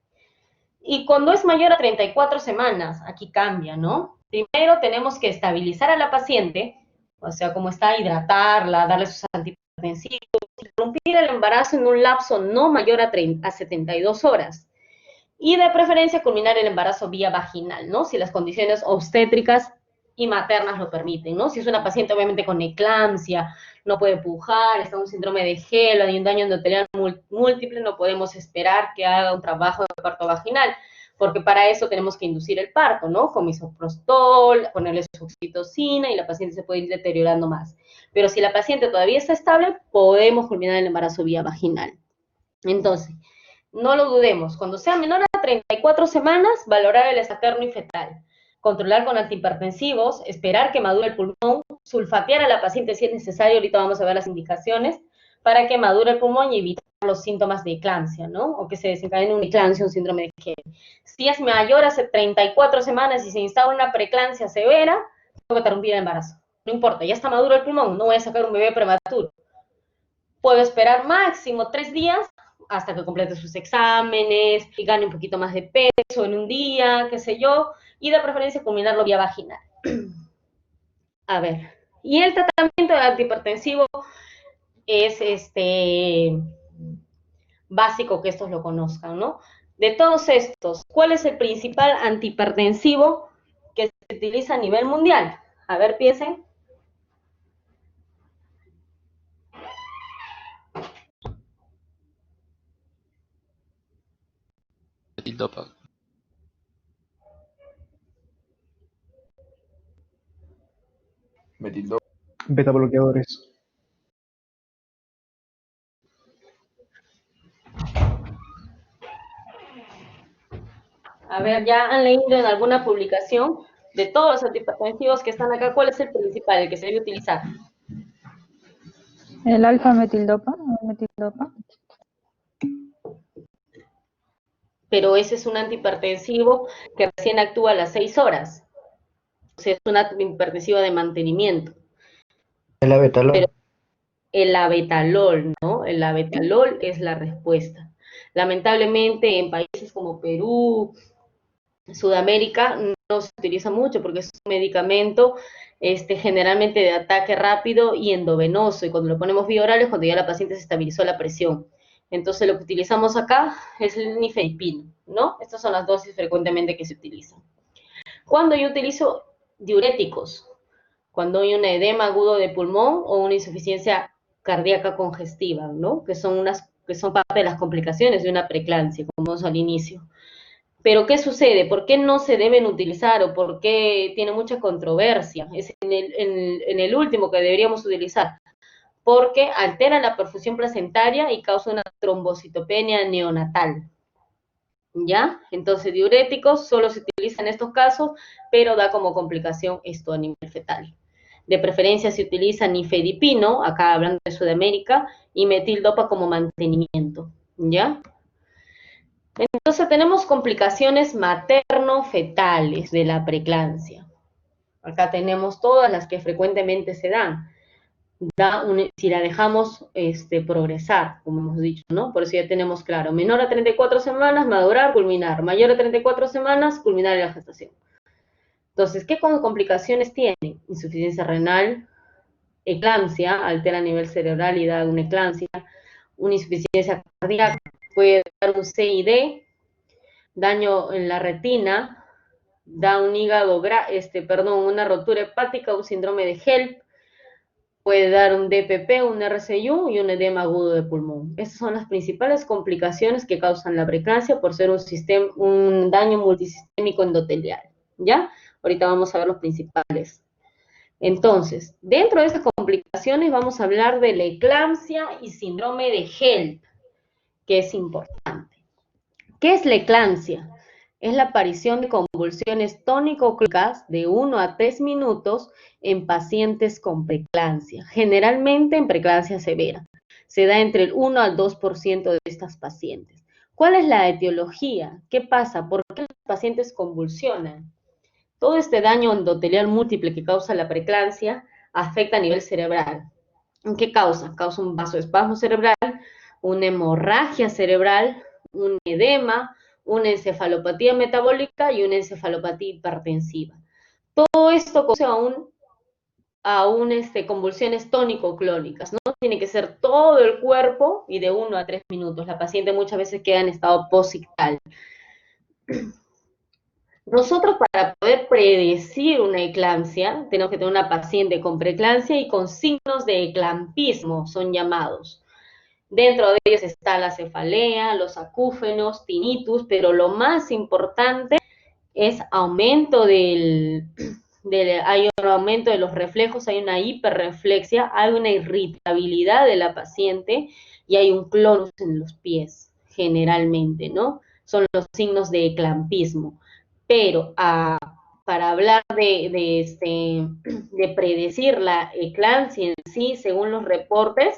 Y cuando es mayor a 34 semanas, aquí cambia, ¿no? Primero tenemos que estabilizar a la paciente, o sea, como está, hidratarla, darle sus antihipertensivos, interrumpir el embarazo en un lapso no mayor a 72 horas. Y de preferencia culminar el embarazo vía vaginal, ¿no? Si las condiciones obstétricas y maternas lo permiten, ¿no? Si es una paciente obviamente con eclampsia, no puede pujar, está en un síndrome de HELP, hay un daño endotelial múltiple, no podemos esperar que haga un trabajo de parto vaginal, porque para eso tenemos que inducir el parto, ¿no? Con misoprostol, ponerle su oxitocina y la paciente se puede ir deteriorando más. Pero si la paciente todavía está estable, podemos culminar el embarazo vía vaginal. Entonces, no lo dudemos, cuando sea menor a 34 semanas, valorar el estaterno y fetal, controlar con antihipertensivos, esperar que madure el pulmón, sulfatear a la paciente si es necesario, ahorita vamos a ver las indicaciones, para que madure el pulmón y evitar los síntomas de eclampsia, ¿no? O que se desencadene una eclampsia, un síndrome de HELP. Si es mayor a 34 semanas y se instaura una preeclampsia severa, tengo que interrumpir el embarazo. No importa, ya está maduro el pulmón, no voy a sacar un bebé prematuro. Puedo esperar máximo 3 días hasta que complete sus exámenes y gane un poquito más de peso en un día, qué sé yo, y de preferencia culminarlo vía vaginal. A ver, y el tratamiento de antihipertensivo es básico que estos lo conozcan, ¿no? De todos estos, ¿cuál es el principal antihipertensivo que se se utiliza a nivel mundial? A ver, piensen. Metildopa. Metildopa. Beta bloqueadores. A ver, ¿ya han leído en alguna publicación de todos los antihipertensivos que están acá? ¿Cuál es el principal, el que se debe utilizar? El alfa-metildopa, metildopa. Pero ese es un antihipertensivo que recién actúa a las 6 horas. O sea, es un antihipertensivo de mantenimiento. El abetalol. Pero el abetalol, ¿no? El abetalol es la respuesta. Lamentablemente en países como Perú, Sudamérica, no se utiliza mucho porque es un medicamento generalmente de ataque rápido y endovenoso, y cuando lo ponemos vía oral es cuando ya la paciente se estabilizó la presión. Entonces lo que utilizamos acá es el nifedipino, ¿no? Estas son las dosis frecuentemente que se utilizan. Cuando yo utilizo diuréticos, cuando hay un edema agudo de pulmón o una insuficiencia cardíaca congestiva, ¿no? Que son parte de las complicaciones de una preeclampsia, como vimos al inicio. Pero, ¿qué sucede? ¿Por qué no se deben utilizar o por qué tiene mucha controversia? Es en el último que deberíamos utilizar, porque altera la perfusión placentaria y causa una trombocitopenia neonatal. ¿Ya? Entonces, diuréticos solo se utilizan en estos casos, pero da como complicación esto a nivel fetal. De preferencia se utiliza nifedipino, acá hablando de Sudamérica, y metildopa como mantenimiento, ¿ya? Entonces tenemos complicaciones materno-fetales de la preeclampsia. Acá tenemos todas las que frecuentemente se dan. Si la dejamos progresar, como hemos dicho, ¿no? Por eso ya tenemos claro, menor a 34 semanas, madurar, culminar. Mayor a 34 semanas, culminar en la gestación. Entonces, ¿qué complicaciones tiene? Insuficiencia renal, eclampsia, altera a nivel cerebral y da una eclampsia, una insuficiencia cardíaca, puede dar un CID, daño en la retina, da un hígado, una rotura hepática, un síndrome de HELP, puede dar un DPP, un RCU y un edema agudo de pulmón. Esas son las principales complicaciones que causan la preeclampsia por ser un daño multisistémico endotelial, ¿ya? Ahorita vamos a ver los principales. Entonces, dentro de estas complicaciones vamos a hablar de la eclampsia y síndrome de HELP, que es importante. ¿Qué es la eclampsia? Es la aparición de convulsiones tónico-clónicas de 1 a 3 minutos en pacientes con preeclampsia, generalmente en preeclampsia severa. Se da entre el 1 al 2% de estas pacientes. ¿Cuál es la etiología? ¿Qué pasa? ¿Por qué los pacientes convulsionan? Todo este daño endotelial múltiple que causa la preeclampsia afecta a nivel cerebral. ¿Qué causa? Causa un vasoespasmo cerebral, una hemorragia cerebral, un edema, una encefalopatía metabólica y una encefalopatía hipertensiva. Todo esto conduce a convulsiones tónico-clónicas, ¿no? Tiene que ser todo el cuerpo y de 1 a 3 minutos. La paciente muchas veces queda en estado posictal. Nosotros, para poder predecir una eclampsia, tenemos que tener una paciente con preeclampsia y con signos de eclampismo, son llamados. Dentro de ellos está la cefalea, los acúfenos, tinnitus, pero lo más importante es hay un aumento de los reflejos, hay una hiperreflexia, hay una irritabilidad de la paciente y hay un clonus en los pies, generalmente, ¿no? Son los signos de eclampismo. Pero para hablar de predecir la eclampsia en sí, según los reportes,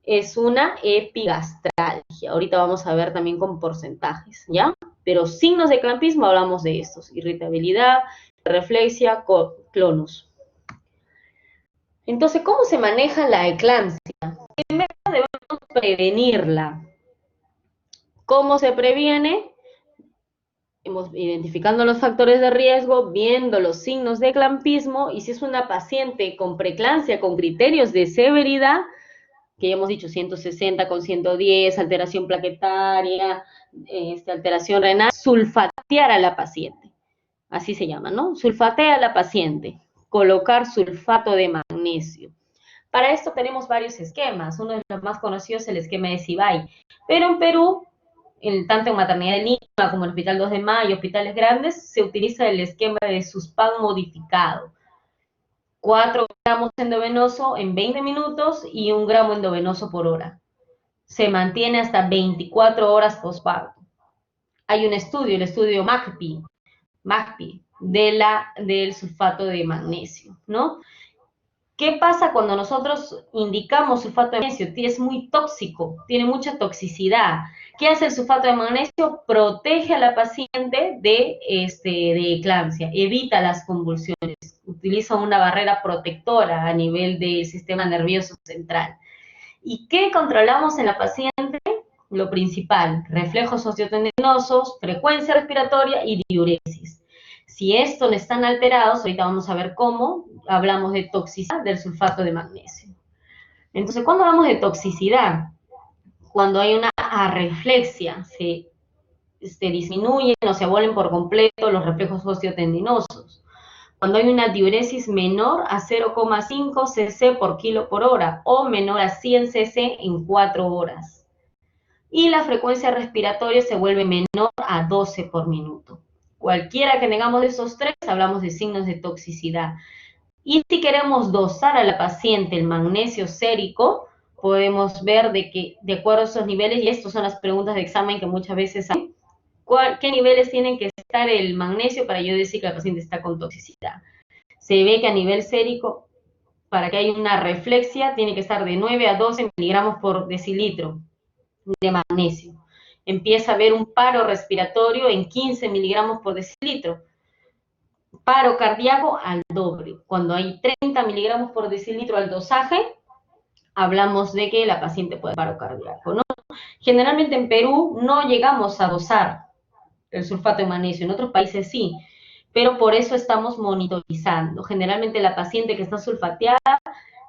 es una epigastralgia. Ahorita vamos a ver también con porcentajes, ¿ya? Pero signos de eclampismo hablamos de estos: irritabilidad, reflexia, clonus. Entonces, ¿cómo se maneja la eclampsia? Primero debemos prevenirla. ¿Cómo se previene? Identificando los factores de riesgo, viendo los signos de eclampismo, y si es una paciente con preeclampsia con criterios de severidad, que ya hemos dicho 160 con 110, alteración plaquetaria, alteración renal, sulfatear a la paciente. así se llama, ¿no? Sulfatea a la paciente, colocar sulfato de magnesio. Para esto tenemos varios esquemas, uno de los más conocidos es el esquema de Sibay, pero en Perú, tanto en maternidad de Lima como en el Hospital 2 de Mayo, hospitales grandes, se utiliza el esquema de Suspam modificado. 4 gramos endovenoso en 20 minutos y 1 gramo endovenoso por hora. Se mantiene hasta 24 horas postparto. Hay un estudio, el estudio MACPI del sulfato de magnesio, ¿no? ¿Qué pasa cuando nosotros indicamos sulfato de magnesio? Es muy tóxico, tiene mucha toxicidad. ¿Qué hace el sulfato de magnesio? Protege a la paciente de eclampsia, evita las convulsiones, utiliza una barrera protectora a nivel del sistema nervioso central. ¿Y qué controlamos en la paciente? Lo principal, reflejos osteotendinosos, frecuencia respiratoria y diuresis. Si estos están alterados, ahorita vamos a ver cómo, hablamos de toxicidad del sulfato de magnesio. Entonces, ¿cuándo hablamos de toxicidad? Cuando hay una arreflexia, se disminuyen o se abolen por completo los reflejos osteotendinosos. Cuando hay una diuresis menor a 0,5 cc por kilo por hora o menor a 100 cc en 4 horas. Y la frecuencia respiratoria se vuelve menor a 12 por minuto. Cualquiera que tengamos de esos tres, hablamos de signos de toxicidad. Y si queremos dosar a la paciente el magnesio sérico, podemos ver de acuerdo a esos niveles, y estas son las preguntas de examen que muchas veces hay, ¿qué niveles tienen que estar el magnesio para yo decir que la paciente está con toxicidad? Se ve que a nivel sérico, para que haya una reflexia, tiene que estar de 9 a 12 miligramos por decilitro de magnesio. Empieza a haber un paro respiratorio en 15 miligramos por decilitro. Paro cardíaco al doble. Cuando hay 30 miligramos por decilitro al dosaje, hablamos de que la paciente puede paro cardíaco, ¿no? Generalmente en Perú no llegamos a dosar el sulfato de magnesio, en otros países sí, pero por eso estamos monitorizando. Generalmente la paciente que está sulfateada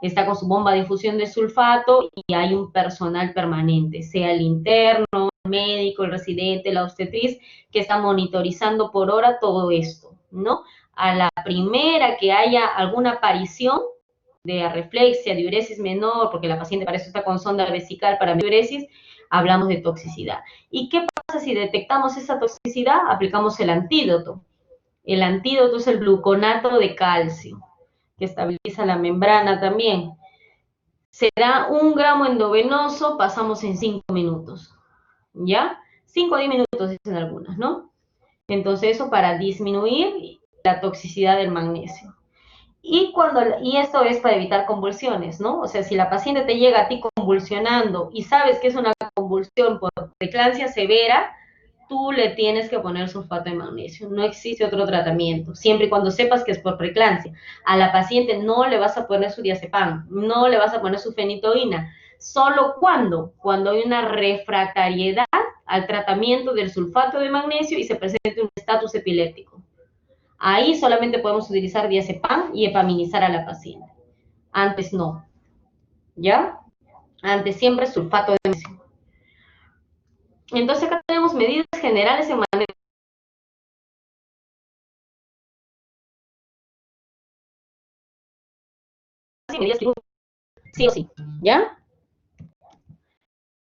está con su bomba de infusión de sulfato y hay un personal permanente, sea el interno, el médico, el residente, la obstetriz, que está monitorizando por hora todo esto, ¿no? A la primera que haya alguna aparición de arreflexia, diuresis menor, porque la paciente para eso está con sonda vesical para diuresis, hablamos de toxicidad. ¿Y qué pasa si detectamos esa toxicidad? Aplicamos el antídoto. El antídoto es el gluconato de calcio, que estabiliza la membrana también. Se da 1 gramo endovenoso, pasamos en 5 minutos, ¿ya? 5 a 10 minutos dicen algunas, ¿no? Entonces eso para disminuir la toxicidad del magnesio. Y esto es para evitar convulsiones, ¿no? O sea, si la paciente te llega a ti convulsionando y sabes que es una convulsión por preeclampsia severa, tú le tienes que poner sulfato de magnesio. No existe otro tratamiento, siempre y cuando sepas que es por preeclampsia. A la paciente no le vas a poner su diazepam, no le vas a poner su fenitoína. ¿Solo cuando? Cuando hay una refractariedad al tratamiento del sulfato de magnesio y se presente un estatus epiléptico. Ahí solamente podemos utilizar diazepam y epaminizar a la paciente. Antes no, ¿ya? Antes siempre sulfato de magnesio. Entonces acá tenemos medidas generales en manejo. Sí o sí, ¿ya?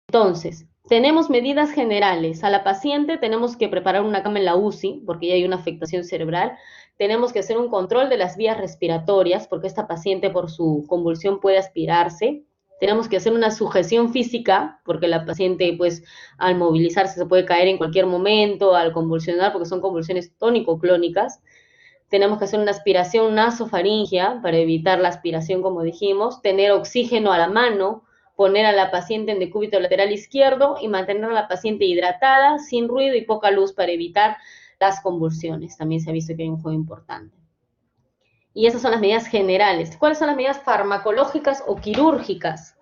Entonces, tenemos medidas generales. A la paciente tenemos que preparar una cama en la UCI, porque ya hay una afectación cerebral. Tenemos que hacer un control de las vías respiratorias, porque esta paciente por su convulsión puede aspirarse. Tenemos que hacer una sujeción física, porque la paciente, pues, al movilizarse se puede caer en cualquier momento, al convulsionar, porque son convulsiones tónico-clónicas. Tenemos que hacer una aspiración nasofaringea para evitar la aspiración, como dijimos, tener oxígeno a la mano, poner a la paciente en decúbito lateral izquierdo y mantener a la paciente hidratada, sin ruido y poca luz para evitar las convulsiones. También se ha visto que hay un juego importante. Y esas son las medidas generales. ¿Cuáles son las medidas farmacológicas o quirúrgicas?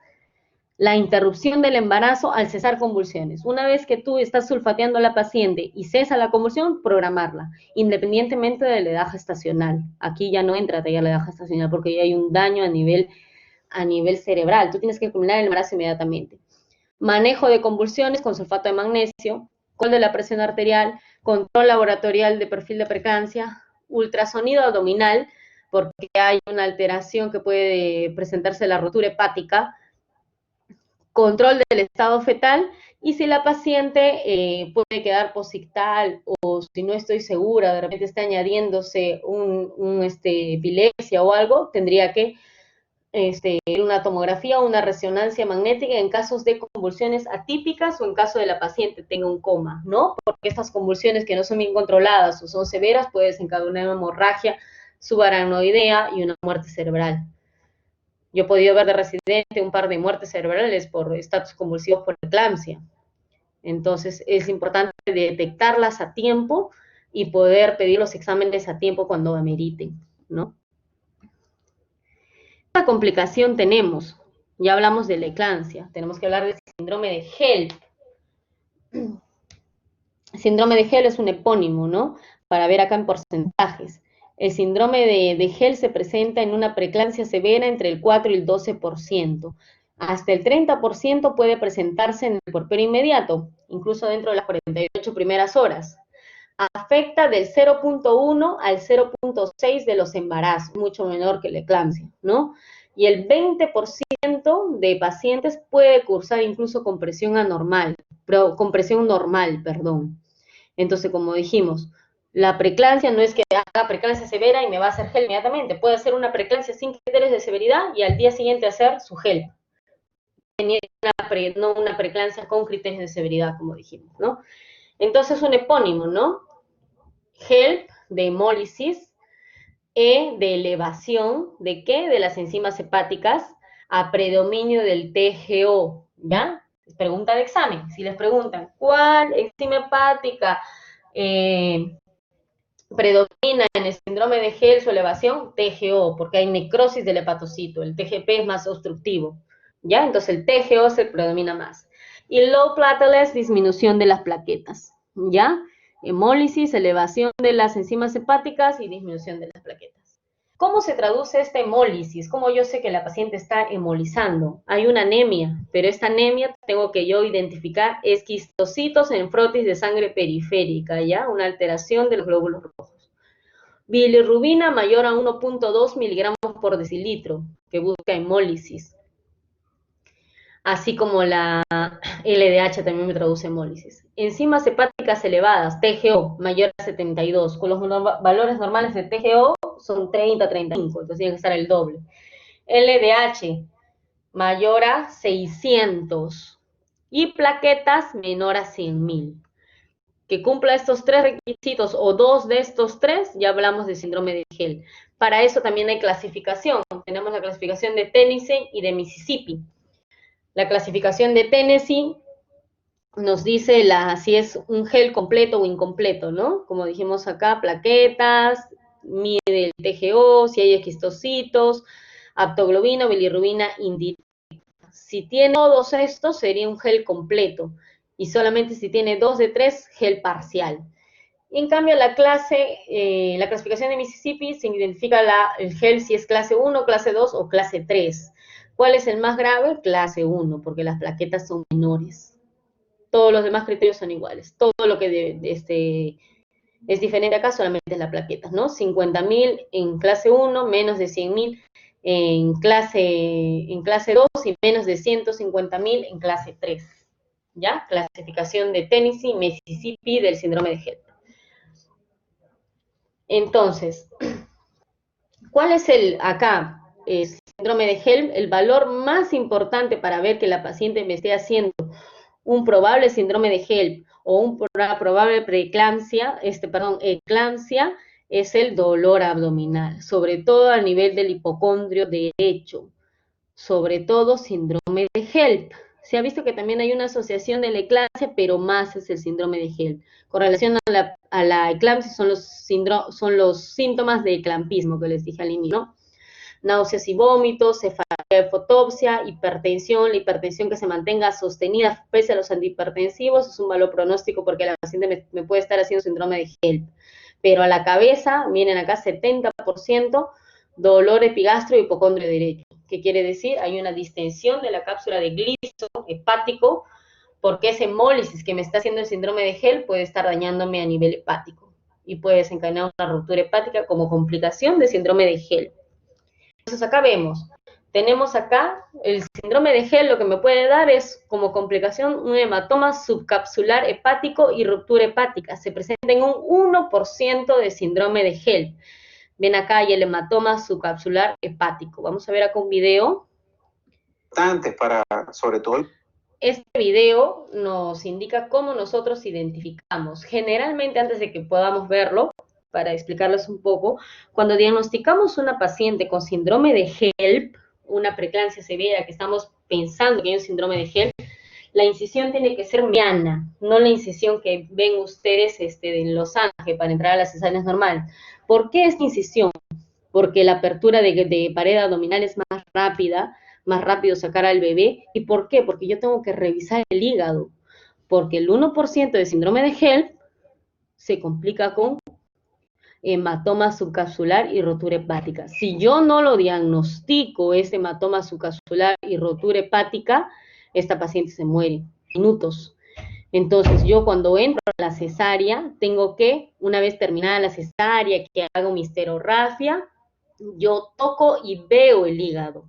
La interrupción del embarazo al cesar convulsiones. Una vez que tú estás sulfateando a la paciente y cesa la convulsión, programarla, independientemente de la edad gestacional. Aquí ya no entra ya la edad gestacional porque ya hay un daño a nivel cerebral. Tú tienes que culminar el embarazo inmediatamente. Manejo de convulsiones con sulfato de magnesio, control de la presión arterial, control laboratorial de perfil de preeclampsia, ultrasonido abdominal, porque hay una alteración que puede presentarse la rotura hepática, control del estado fetal, y si la paciente puede quedar posictal o si no estoy segura, de repente está añadiéndose epilepsia o algo, tendría que una tomografía o una resonancia magnética en casos de convulsiones atípicas o en caso de la paciente tenga un coma, ¿no? Porque estas convulsiones que no son bien controladas o son severas puede desencadenar una hemorragia subaracnoidea y una muerte cerebral. Yo he podido ver de residente un par de muertes cerebrales por estatus convulsivos por eclampsia. Entonces, es importante detectarlas a tiempo y poder pedir los exámenes a tiempo cuando ameriten, ¿no? ¿Qué complicación tenemos? Ya hablamos de la eclampsia. Tenemos que hablar del síndrome de HELLP. El síndrome de HELLP es un epónimo, ¿no? Para ver acá en porcentajes. El síndrome de HELLP se presenta en una preeclampsia severa entre el 4 y el 12%. Hasta el 30% puede presentarse en el puerperio inmediato, incluso dentro de las 48 primeras horas. Afecta del 0.1 al 0.6 de los embarazos, mucho menor que la eclampsia, ¿no? Y el 20% de pacientes puede cursar incluso con presión normal. Entonces, como dijimos, la preeclampsia no es que haga preeclampsia severa y me va a hacer HELP inmediatamente. Puede hacer una preeclampsia sin criterios de severidad y al día siguiente hacer su HELP. No una preeclampsia con criterios de severidad, como dijimos, ¿no? Entonces, un epónimo, ¿no? HELP de hemólisis, E de elevación, ¿de qué? De las enzimas hepáticas, a predominio del TGO, ¿ya? Pregunta de examen. Si les preguntan, ¿cuál enzima hepática predomina en el síndrome de HELP su elevación? TGO, porque hay necrosis del hepatocito. El TGP es más obstructivo, ¿ya? Entonces el TGO se predomina más. Y low platelets, disminución de las plaquetas, ¿ya? Hemólisis, elevación de las enzimas hepáticas y disminución de las plaquetas. ¿Cómo se traduce esta hemólisis? ¿Cómo yo sé que la paciente está hemolizando? Hay una anemia, pero esta anemia tengo que yo identificar esquistocitos en frotis de sangre periférica, ¿ya? Una alteración de los glóbulos rojos. Bilirrubina mayor a 1.2 miligramos por decilitro, que busca hemólisis. Así como la LDH también me traduce hemólisis. Enzimas hepáticas elevadas, TGO, mayor a 72, con los valores normales de TGO son 30, 35, entonces tiene que estar el doble. LDH, mayor a 600, y plaquetas menor a 100.000. Que cumpla estos tres requisitos, o dos de estos tres, ya hablamos de síndrome de HELP. Para eso también hay clasificación. Tenemos la clasificación de Tennessee y de Mississippi. La clasificación de Tennessee nos dice si es un gel completo o incompleto, ¿no? Como dijimos acá, plaquetas, mide el TGO, si hay esquistocitos, aptoglobina, bilirrubina indirecta. Si tiene todos estos, sería un gel completo. Y solamente si tiene 2 de 3, gel parcial. En cambio, la clasificación de Mississippi se identifica el gel si es clase 1, clase 2 o clase 3. ¿Cuál es el más grave? Clase 1, porque las plaquetas son menores. Todos los demás criterios son iguales. Todo lo que es diferente acá solamente es la plaquetas, ¿no? 50.000 en clase 1, menos de 100.000 en clase 2 y menos de 150.000 en clase 3. ¿Ya? Clasificación de Tennessee, Mississippi del síndrome de HELP. Entonces, ¿cuál es el síndrome de HELP? El valor más importante para ver que la paciente me esté haciendo un probable síndrome de HELP o una probable preeclampsia, eclampsia, es el dolor abdominal, sobre todo a nivel del hipocondrio derecho, sobre todo síndrome de HELP. Se ha visto que también hay una asociación de la eclampsia, pero más es el síndrome de HELP. Con relación a la eclampsia son los síntomas de eclampismo que les dije al inicio, ¿no? Náuseas y vómitos, cefalea, fotopsia, hipertensión. La hipertensión que se mantenga sostenida pese a los antihipertensivos es un malo pronóstico porque la paciente me puede estar haciendo síndrome de HELP. Pero a la cabeza, miren acá, 70% dolor epigastro y hipocondrio derecho. ¿Qué quiere decir? Hay una distensión de la cápsula de gliso hepático porque esa hemólisis que me está haciendo el síndrome de Hell puede estar dañándome a nivel hepático y puede desencadenar una ruptura hepática como complicación del síndrome de Hell. Entonces acá tenemos acá el síndrome de Hell, lo que me puede dar es como complicación un hematoma subcapsular hepático y ruptura hepática. Se presenta en un 1% de síndrome de Hell. Ven acá hay el hematoma subcapsular hepático. Vamos a ver acá un video. Importante para, sobre todo, este video nos indica cómo nosotros identificamos. Generalmente, antes de que podamos verlo, para explicarles un poco, cuando diagnosticamos una paciente con síndrome de HELP, una preeclampsia severa, que estamos pensando que hay un síndrome de HELP, la incisión tiene que ser mediana, no la incisión que ven ustedes en Los Ángeles para entrar a las cesáreas normal. ¿Por qué esta incisión? Porque la apertura de pared abdominal es más rápida, más rápido sacar al bebé. ¿Y por qué? Porque yo tengo que revisar el hígado, porque el 1% de síndrome de HELP se complica con hematoma subcapsular y rotura hepática. Si yo no lo diagnostico, ese hematoma subcapsular y rotura hepática, esta paciente se muere en minutos. Entonces, yo cuando entro a la cesárea, tengo que, una vez terminada la cesárea, que hago mi histerografía, yo toco y veo el hígado.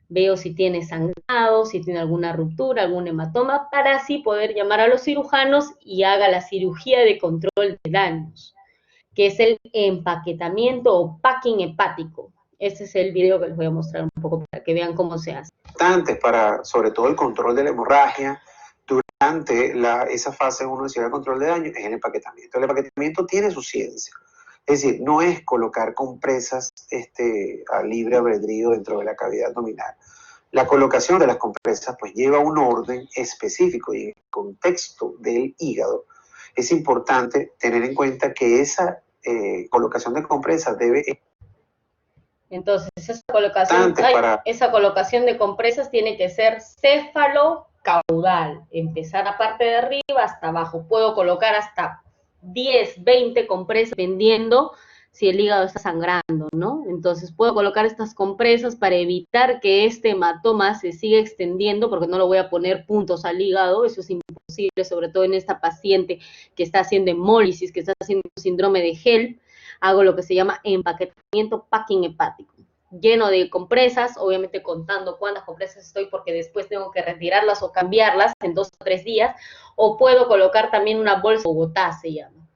Veo si tiene sangrado, si tiene alguna ruptura, algún hematoma, para así poder llamar a los cirujanos y haga la cirugía de control de daños, que es el empaquetamiento o packing hepático. Este es el video que les voy a mostrar un poco para que vean cómo se hace. Importante para, sobre todo, el control de la hemorragia. Durante esa fase 1 de control de daño es el empaquetamiento. El empaquetamiento tiene su ciencia. Es decir, no es colocar compresas a libre albedrío dentro de la cavidad abdominal. La colocación de las compresas pues lleva un orden específico y en el contexto del hígado es importante tener en cuenta que esa colocación de compresas debe... Entonces, esa colocación de compresas tiene que ser céfalo-caudal, empezar a parte de arriba hasta abajo. Puedo colocar hasta 10, 20 compresas, dependiendo si el hígado está sangrando, ¿no? Entonces, puedo colocar estas compresas para evitar que este hematoma se siga extendiendo, porque no lo voy a poner puntos al hígado, eso es imposible, sobre todo en esta paciente que está haciendo hemólisis, que está haciendo síndrome de HELP. Hago lo que se llama empaquetamiento packing hepático, lleno de compresas, obviamente contando cuántas compresas estoy, porque después tengo que retirarlas o cambiarlas en 2 o 3 días, o puedo colocar también una bolsa Bogotá, se llama,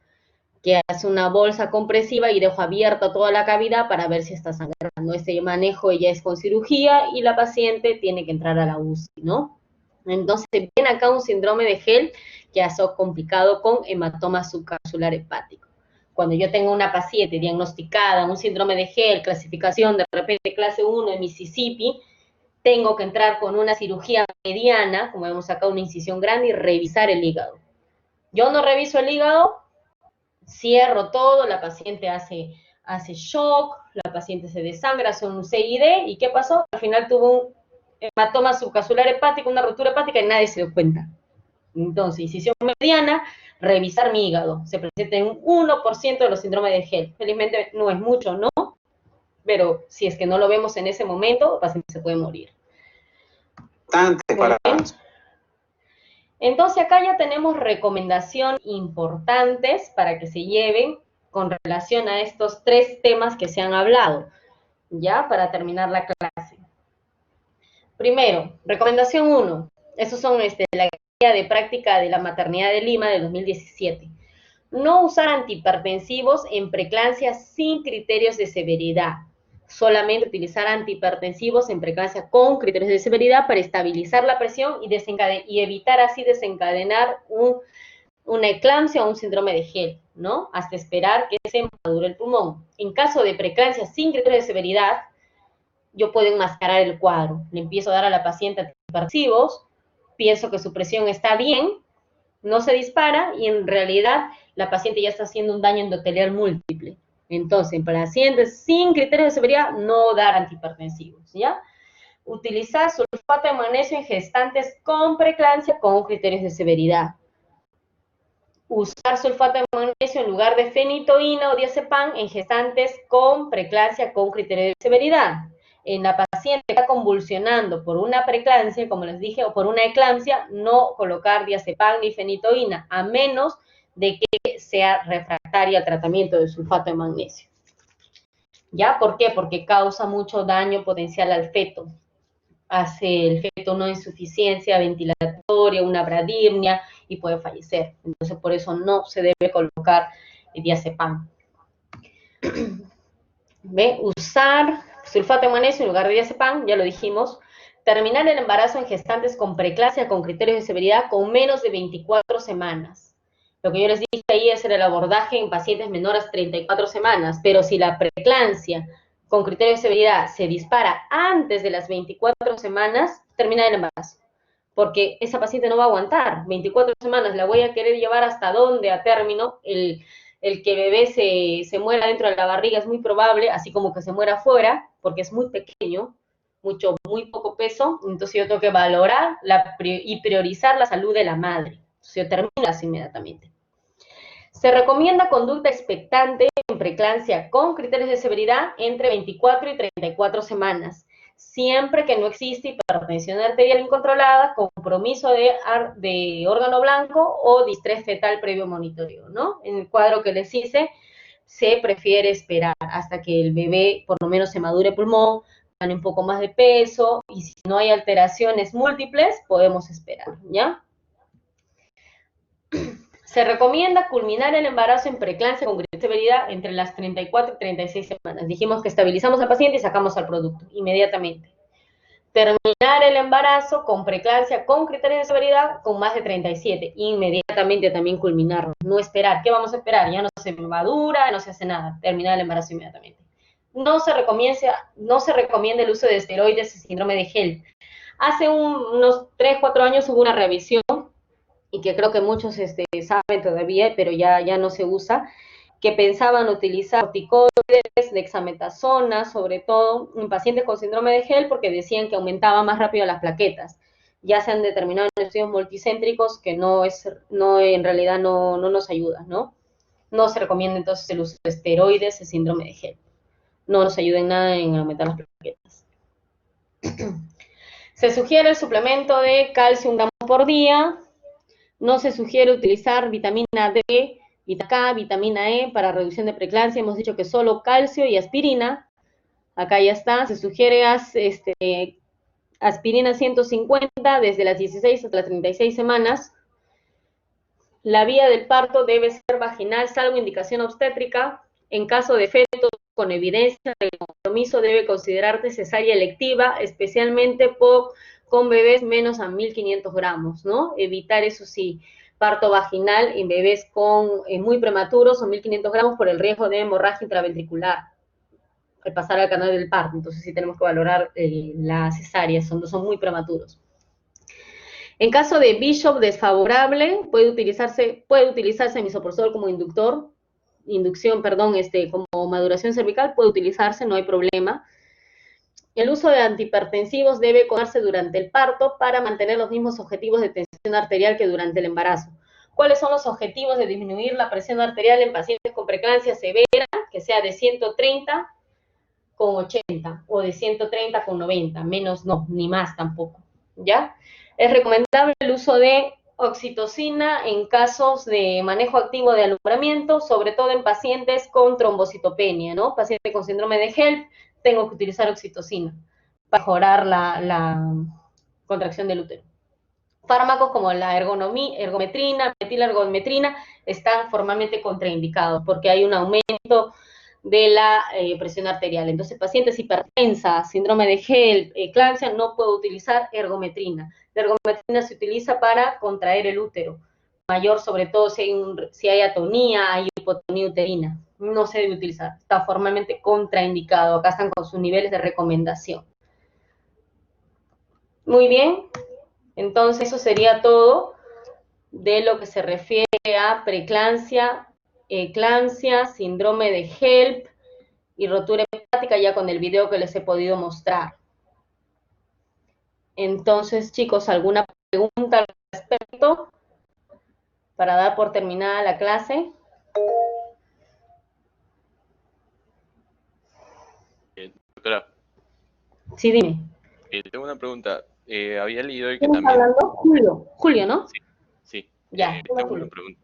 que hace una bolsa compresiva y dejo abierta toda la cavidad para ver si está sangrando. Este manejo ya es con cirugía y la paciente tiene que entrar a la UCI, ¿no? Entonces, viene acá un síndrome de HELP que ha sido complicado con hematoma subcapsular hepático. Cuando yo tengo una paciente diagnosticada, un síndrome de HELP, clasificación de repente clase 1 en Mississippi, tengo que entrar con una cirugía mediana, como vemos acá, una incisión grande, y revisar el hígado. Yo no reviso el hígado, cierro todo, la paciente hace shock, la paciente se desangra, hace un CID, ¿y qué pasó? Al final tuvo un hematoma subcapsular hepático, una ruptura hepática, y nadie se dio cuenta. Entonces, incisión mediana, revisar mi hígado. Se presenta en un 1% de los síndromes de HELP. Felizmente no es mucho, ¿no? Pero si es que no lo vemos en ese momento, el paciente se puede morir. Entonces, acá ya tenemos recomendaciones importantes para que se lleven con relación a estos 3 temas que se han hablado, ¿ya? Para terminar la clase. Primero, recomendación 1. Esos son la guía de práctica de la maternidad de Lima del 2017. No usar antihipertensivos en preeclampsia sin criterios de severidad. Solamente utilizar antihipertensivos en preeclampsia con criterios de severidad para estabilizar la presión y evitar así desencadenar una eclampsia o un síndrome de HELP, ¿no? Hasta esperar que se madure el pulmón. En caso de preeclampsia sin criterios de severidad, yo puedo enmascarar el cuadro. Le empiezo a dar a la paciente antihipertensivos, pienso que su presión está bien, no se dispara y en realidad la paciente ya está haciendo un daño endotelial múltiple. Entonces, en pacientes sin criterios de severidad, no dar antihipertensivos, ¿ya? Utilizar sulfato de magnesio en gestantes con preeclampsia con criterios de severidad. Usar sulfato de magnesio en lugar de fenitoína o diazepam en gestantes con preeclampsia con criterios de severidad. en la paciente que está convulsionando por una preeclampsia, como les dije, o por una eclampsia, no colocar diazepam ni fenitoína, a menos de que sea refractaria al tratamiento de sulfato de magnesio. ¿Ya? ¿Por qué? Porque causa mucho daño potencial al feto. Hace el feto una insuficiencia ventilatoria, una bradirnia y puede fallecer. Entonces, por eso no se debe colocar diazepam. ¿Ve? Usar sulfato de magnesio en lugar de diazepam, ya lo dijimos. Terminar el embarazo en gestantes con preeclampsia con criterios de severidad con menos de 24 semanas. Lo que yo les dije ahí es el abordaje en pacientes menores a 34 semanas, pero si la preeclampsia con criterios de severidad se dispara antes de las 24 semanas, termina el embarazo. Porque esa paciente no va a aguantar. 24 semanas la voy a querer llevar hasta donde a término. El que bebé se muera dentro de la barriga es muy probable, así como que se muera afuera, porque es muy pequeño, muy poco peso. Entonces yo tengo que valorar y priorizar la salud de la madre. Entonces yo termino así inmediatamente. Se recomienda conducta expectante en preeclampsia con criterios de severidad entre 24 y 34 semanas, siempre que no existe hipertensión arterial incontrolada, compromiso de órgano blanco o distrés fetal previo monitoreo, ¿no? En el cuadro que les hice, se prefiere esperar hasta que el bebé por lo menos se madure pulmón, gane un poco más de peso, y si no hay alteraciones múltiples, podemos esperar, ¿ya? Se recomienda culminar el embarazo en preeclampsia con criterios de severidad entre las 34 y 36 semanas. Dijimos que estabilizamos al paciente y sacamos al producto inmediatamente. Terminar el embarazo con preeclampsia con criterios de severidad con más de 37. Inmediatamente también culminarlo. No esperar. ¿Qué vamos a esperar? Ya no se madura, no se hace nada. Terminar el embarazo inmediatamente. No se recomienda el uso de esteroides y síndrome de HELP. Hace unos 3, 4 años hubo una revisión y que creo que muchos saben todavía, pero ya no se usa, que pensaban utilizar corticoides, dexametasona, sobre todo en pacientes con síndrome de HELP, porque decían que aumentaba más rápido las plaquetas. Ya se han determinado en estudios multicéntricos que en realidad no nos ayuda, ¿no? No se recomienda entonces el uso de esteroides en síndrome de HELP. No nos ayuda en nada en aumentar las plaquetas. Se sugiere el suplemento de calcio 1 gramo por día. No se sugiere utilizar vitamina D, vitamina K, vitamina E para reducción de preeclampsia. Hemos dicho que solo calcio y aspirina. Acá ya está. Se sugiere aspirina 150 desde las 16 hasta las 36 semanas. La vía del parto debe ser vaginal, salvo indicación obstétrica. En caso de fetos con evidencia de compromiso, debe considerarse cesárea electiva, especialmente con bebés menos a 1.500 gramos, ¿no? Evitar, eso sí, parto vaginal en bebés muy prematuros o 1.500 gramos por el riesgo de hemorragia intraventricular al pasar al canal del parto. Entonces sí tenemos que valorar la cesárea, son muy prematuros. En caso de Bishop desfavorable, puede utilizarse misoprostol como como maduración cervical, puede utilizarse, no hay problema. El uso de antihipertensivos debe darse durante el parto para mantener los mismos objetivos de tensión arterial que durante el embarazo. ¿Cuáles son los objetivos de disminuir la presión arterial en pacientes con preeclampsia severa? Que sea de 130 con 80 o de 130 con 90, menos no, ni más tampoco, ¿ya? Es recomendable el uso de oxitocina en casos de manejo activo de alumbramiento, sobre todo en pacientes con trombocitopenia, ¿no? Paciente con síndrome de HELP, tengo que utilizar oxitocina para mejorar la contracción del útero. Fármacos como la ergometrina, metilergometrina, están formalmente contraindicados porque hay un aumento de la presión arterial. Entonces, pacientes hipertensas, síndrome de HELP, eclampsia, no puedo utilizar ergometrina. La ergometrina se utiliza para contraer el útero, mayor sobre todo si hay atonía, hay hipotonía uterina. No se debe utilizar, está formalmente contraindicado. Acá están con sus niveles de recomendación. Muy bien, entonces eso sería todo de lo que se refiere a preeclampsia, eclampsia, síndrome de HELP y rotura hepática, ya con el video que les he podido mostrar. Entonces, chicos, ¿alguna pregunta al respecto para dar por terminada la clase? Doctora. Sí, dime. Tengo una pregunta. Había leído de que ¿Quién está también, hablando? Julio. Julio, ¿no? sí, Ya, dime, tengo una Julio. pregunta.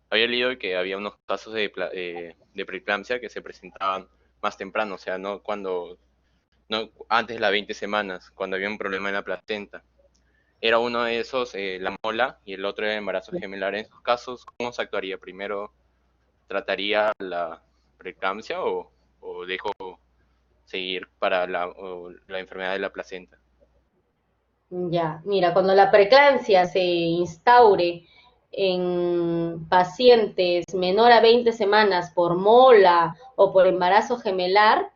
Había leído de que había unos casos de preeclampsia que se presentaban más temprano, o sea, no antes de las 20 semanas, cuando había un problema en la placenta. Era uno de esos, la mola, y el otro era el embarazo gemelar. En esos casos, ¿cómo se actuaría? ¿Primero trataría la preeclampsia o dejo seguir para la enfermedad de la placenta? Ya, mira, cuando la preeclampsia se instaure en pacientes menor a 20 semanas por mola o por embarazo gemelar,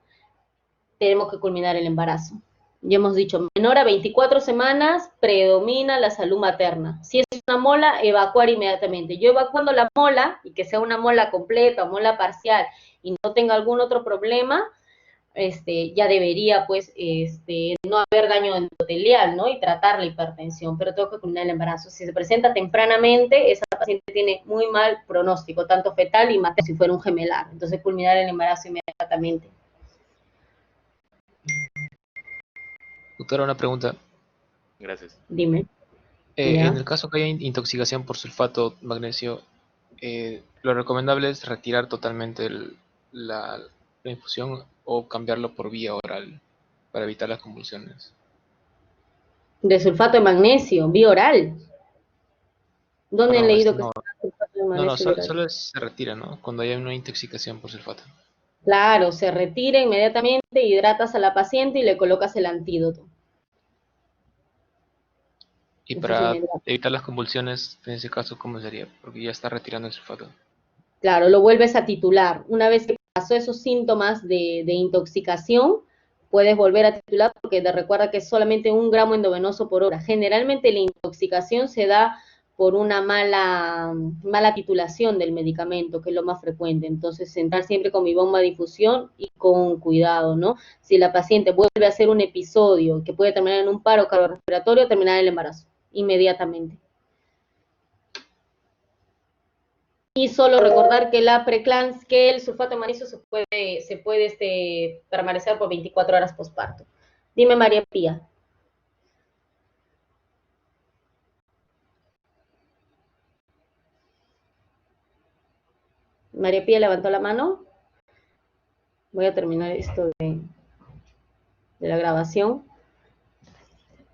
tenemos que culminar el embarazo. Ya hemos dicho, menor a 24 semanas predomina la salud materna. Si es una mola, evacuar inmediatamente. Yo evacuando la mola, y que sea una mola completa o mola parcial, y no tenga algún otro problema, ya debería, pues, no haber daño endotelial, ¿no? Y tratar la hipertensión, pero tengo que culminar el embarazo. Si se presenta tempranamente, esa paciente tiene muy mal pronóstico, tanto fetal y materno, si fuera un gemelar. Entonces, culminar el embarazo inmediatamente. Doctora, una pregunta. Gracias. Dime. En ¿Ya? el caso que haya intoxicación por sulfato magnesio, lo recomendable es retirar totalmente la infusión o cambiarlo por vía oral para evitar las convulsiones. De sulfato de magnesio, vía oral. ¿Dónde han Perdón, leído que se no, da sulfato de no, magnesio vía oral? solo se retira, ¿no? Cuando haya una intoxicación por sulfato. Claro, se retira inmediatamente, hidratas a la paciente y le colocas el antídoto. Y Eso es para inmediato. evitar las convulsiones, en ese caso, ¿cómo sería? Porque ya está retirando el sulfato. Claro, lo vuelves a titular. Una vez que pasó esos síntomas de intoxicación, puedes volver a titular porque te recuerda que es solamente 1 gramo endovenoso por hora. Generalmente la intoxicación se da por una mala titulación del medicamento, que es lo más frecuente. Entonces, entrar siempre con mi bomba de difusión y con cuidado, ¿no? Si la paciente vuelve a hacer un episodio que puede terminar en un paro cardiorrespiratorio, terminar el embarazo inmediatamente. Y solo recordar que que el sulfato de magnesio se puede permanecer por 24 horas posparto. Dime, María Pía. María Pía levantó la mano. Voy a terminar esto de la grabación.